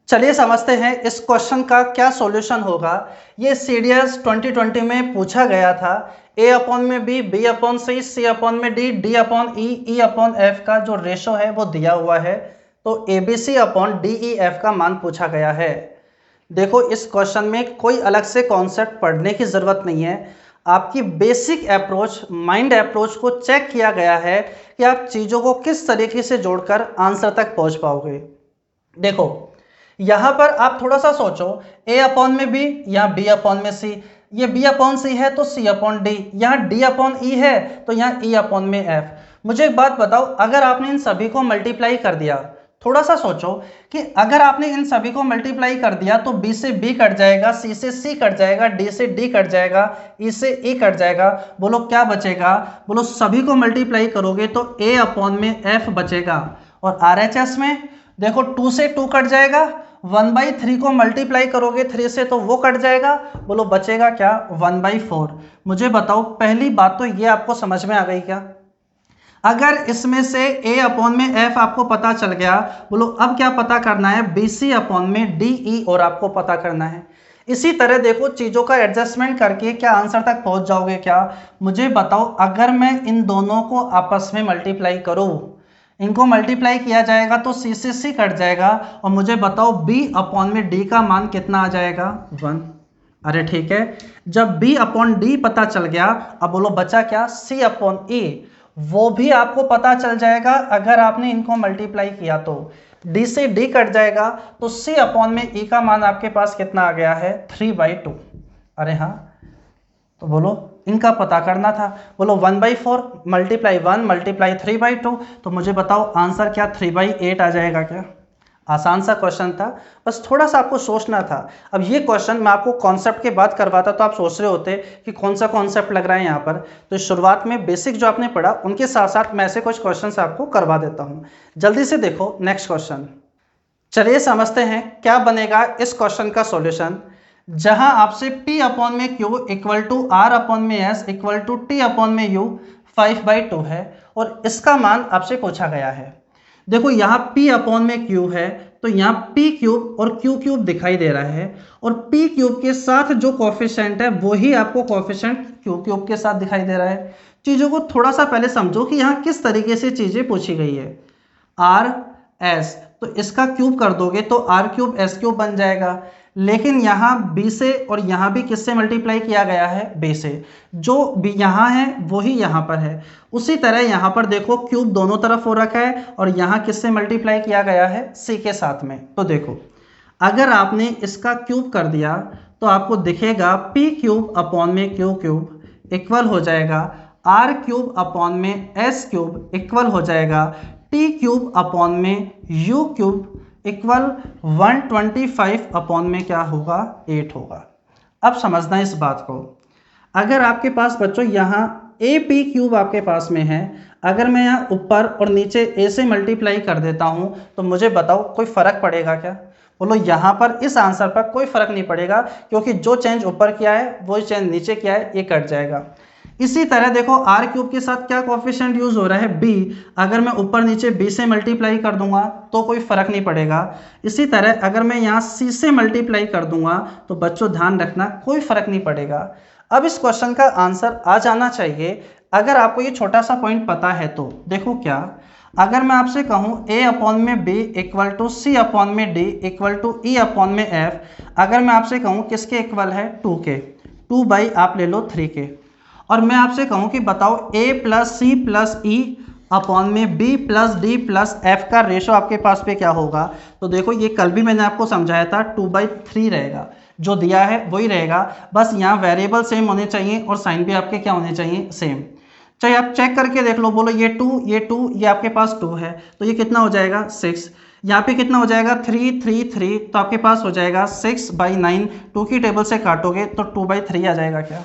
चलिए समझते हैं इस क्वेश्चन का क्या सॉल्यूशन होगा। ये सीडीएस 2020 में पूछा गया था। ए अपॉन में b, b upon c, c upon में d, d upon e, e upon f का जो रेशो है वो दिया हुआ है। तो a b c upon d e f का मान पूछा गया है। देखो इस क्वेश्चन में कोई अलग से कॉन्सेप्ट पढ़ने की ज़रूरत नहीं है। आपकी बेसिक अप्रोच, माइंड अप्रोच को चेक किया गया है कि आप चीज़ों को किस तरीके से जोड़कर आंसर तक पहुंच पाओगे। देखो यहाँ पर आप थोड़ा सा सोचो, ए अपॉन में बी या बी अपॉन में सी, ये बी अपॉन सी है तो सी अपॉन डी, यहाँ डी अपॉन ई है तो यहाँ ई अपॉन में एफ। मुझे एक बात बताओ, अगर आपने इन सभी को मल्टीप्लाई कर दिया, थोड़ा सा सोचो कि अगर आपने इन सभी को मल्टीप्लाई कर दिया तो बी से बी कट जाएगा, सी से सी कट जाएगा, डी से डी कट जाएगा, ई से ई कट जाएगा। बोलो क्या बचेगा। बोलो सभी को मल्टीप्लाई करोगे तो ए अपॉन में एफ बचेगा। और आरएचएस में देखो 2 से 2 कट जाएगा, 1/3 को मल्टीप्लाई करोगे 3 से तो वो कट जाएगा। बोलो बचेगा क्या 1/4। मुझे बताओ पहली बात तो ये आपको समझ में आ गई क्या। अगर इसमें से a अपॉन में f आपको पता चल गया, बोलो अब क्या पता करना है, bc अपॉन में de और आपको पता करना है। इसी तरह देखो चीज़ों का एडजस्टमेंट करके क्या आंसर तक पहुंच जाओगे क्या। मुझे बताओ अगर मैं इन दोनों को आपस में मल्टीप्लाई करूं, इनको मल्टीप्लाई किया जाएगा तो c से c कट जाएगा और मुझे बताओ b अपॉन में d का मान कितना आ जाएगा 1। अरे ठीक है, जब b अपॉन d पता चल गया, अब बोलो बचा क्या c अपॉन e, वो भी आपको पता चल जाएगा अगर आपने इनको मल्टीप्लाई किया तो d से d कट जाएगा तो c अपॉन में e का मान आपके पास कितना आ गया है 3/2। अरे हाँ, तो बोलो इनका पता करना था। बोलो 1/4 मल्टीप्लाई 1 मल्टीप्लाई 3/2, तो मुझे बताओ आंसर क्या 3/8 आ जाएगा क्या। आसान सा क्वेश्चन था, बस थोड़ा सा आपको सोचना था। अब ये क्वेश्चन मैं आपको कॉन्सेप्ट के बाद करवाता तो आप सोच रहे होते कि कौन सा कॉन्सेप्ट लग रहा है यहाँ पर। तो शुरुआत में बेसिक जो आपने पढ़ा उनके साथ साथ मैं ऐसे कुछ क्वेश्चंस आपको करवा देता हूँ। जल्दी से देखो नेक्स्ट क्वेश्चन। चलिए समझते हैं क्या बनेगा इस क्वेश्चन का सॉल्यूशन। जहां आपसे P अपॉन में Q equal to R upon में S equal to T upon में U 5/2 है और इसका मान आपसे पूछा गया है। देखो यहाँ P अपॉन में Q है, तो यहाँ p क्यूब और q क्यूब दिखाई दे रहा है, और p क्यूब के साथ जो कोफिशिएंट है वही आपको कोफिशिएंट q क्यूब के साथ दिखाई दे रहा है। चीज़ों को थोड़ा सा पहले समझो कि यहाँ किस तरीके से चीज़ें पूछी गई है। आर एस, तो इसका क्यूब कर दोगे तो आर क्यूब एस क्यूब बन जाएगा, लेकिन यहाँ बी से और यहाँ भी किससे मल्टीप्लाई किया गया है, बी से। जो बी यहाँ है वही यहाँ पर है। उसी तरह यहाँ पर देखो क्यूब दोनों तरफ हो रखा है और यहाँ किससे मल्टीप्लाई किया गया है, सी के साथ में। तो देखो अगर आपने इसका क्यूब कर दिया तो आपको दिखेगा पी क्यूब अपॉन में क्यू क्यूब इक्वल हो जाएगा आर क्यूब अपॉन में एस क्यूब इक्वल हो जाएगा टी क्यूब अपॉन में यू क्यूब इक्वल 125 अपॉन में क्या होगा, 8 होगा। अब समझना इस बात को, अगर आपके पास बच्चों यहाँ ए पी क्यूब आपके पास में है, अगर मैं यहाँ ऊपर और नीचे ए से मल्टीप्लाई कर देता हूँ तो मुझे बताओ कोई फ़र्क पड़ेगा क्या? बोलो यहाँ पर इस आंसर पर कोई फ़र्क नहीं पड़ेगा, क्योंकि जो चेंज ऊपर किया है वो चेंज नीचे किया है, ये कट जाएगा। इसी तरह देखो आर क्यूब के साथ क्या कोफिशिएंट यूज हो रहा है, बी। अगर मैं ऊपर नीचे बी से मल्टीप्लाई कर दूंगा तो कोई फर्क नहीं पड़ेगा। इसी तरह अगर मैं यहाँ सी से मल्टीप्लाई कर दूंगा तो बच्चों ध्यान रखना कोई फर्क नहीं पड़ेगा। अब इस क्वेश्चन का आंसर आ जाना चाहिए अगर आपको ये छोटा सा पॉइंट पता है तो। देखो क्या, अगर मैं आपसे कहूँ ए अपॉन में B equal to C upon में D equal to E upon में एफ, अगर मैं आपसे कहूँ किसके इक्वल है, 2 के, 2 बाई आप ले लो 3 के, और मैं आपसे कहूँ कि बताओ a plus C plus e upon में b plus d plus f का रेशो आपके पास पे क्या होगा, तो देखो ये कल भी मैंने आपको समझाया था 2/3 रहेगा, जो दिया है वही रहेगा, बस यहाँ वेरिएबल सेम होने चाहिए और साइन भी आपके क्या होने चाहिए, सेम। चाहे आप चेक करके देख लो, बोलो ये 2 ये आपके पास 2 है तो ये कितना हो जाएगा 6, यहाँ पे कितना हो जाएगा 3 3 3, तो आपके पास हो जाएगा 6/9, 2 की टेबल से काटोगे तो 2/3 आ जाएगा क्या?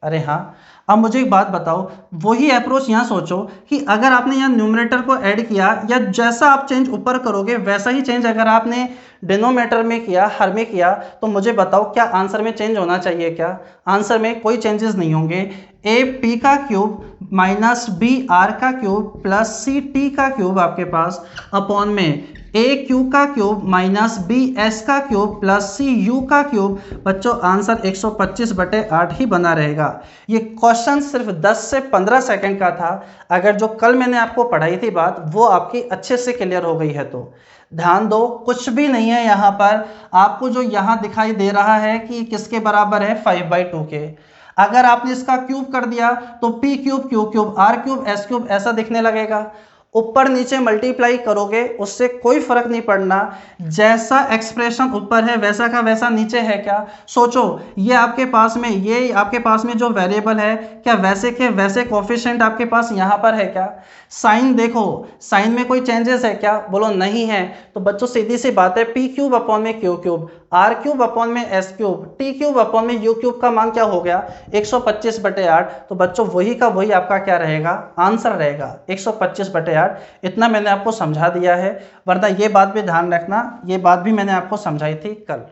अरे हाँ। अब मुझे एक बात बताओ, वही अप्रोच यहाँ सोचो कि अगर आपने यहाँ न्यूमरेटर को ऐड किया या जैसा आप चेंज ऊपर करोगे वैसा ही चेंज अगर आपने डिनोमिनेटर में किया, हर में किया, तो मुझे बताओ क्या आंसर में चेंज होना चाहिए क्या? आंसर में कोई चेंजेस नहीं होंगे। ए पी का क्यूब माइनस बी आर का क्यूब प्लस सी टी का क्यूब आपके पास अपॉन में ए क्यू का क्यूब माइनस बी एस का क्यूब प्लस सी यू का क्यूब। बच्चों आंसर 125/8 ही बना रहेगा। ये क्वेश्चन सिर्फ 10 से 15 सेकंड का था। अगर जो कल मैंने आपको पढ़ाई थी बात वो आपकी अच्छे से क्लियर हो गई है तो ध्यान दो, कुछ भी नहीं है यहाँ पर। आपको जो यहाँ दिखाई दे रहा है कि किसके बराबर है, 5/2 के। अगर आपने इसका क्यूब कर दिया तो p cube q cube are cube s cube ऐसा दिखने लगेगा। ऊपर नीचे मल्टीप्लाई करोगे उससे कोई फर्क नहीं पड़ना, जैसा एक्सप्रेशन ऊपर है वैसा का वैसा नीचे है क्या? सोचो ये आपके पास में, ये आपके पास में जो वेरिएबल है क्या वैसे के वैसे कोफिशिएंट आपके पास यहाँ पर है क्या? साइन देखो, साइन में कोई चेंजेस है क्या? बोलो नहीं है। तो बच्चों सीधी सी बात है, पी क्यूब अपॉन में Q cube are cube upon में S cube T cube upon में यू क्यूब का मान क्या हो गया, 125/8। तो बच्चों वही का वही आपका क्या रहेगा, आंसर रहेगा 125/8। इतना मैंने आपको समझा दिया है, वरना ये बात भी ध्यान रखना, ये बात भी मैंने आपको समझाई थी कल।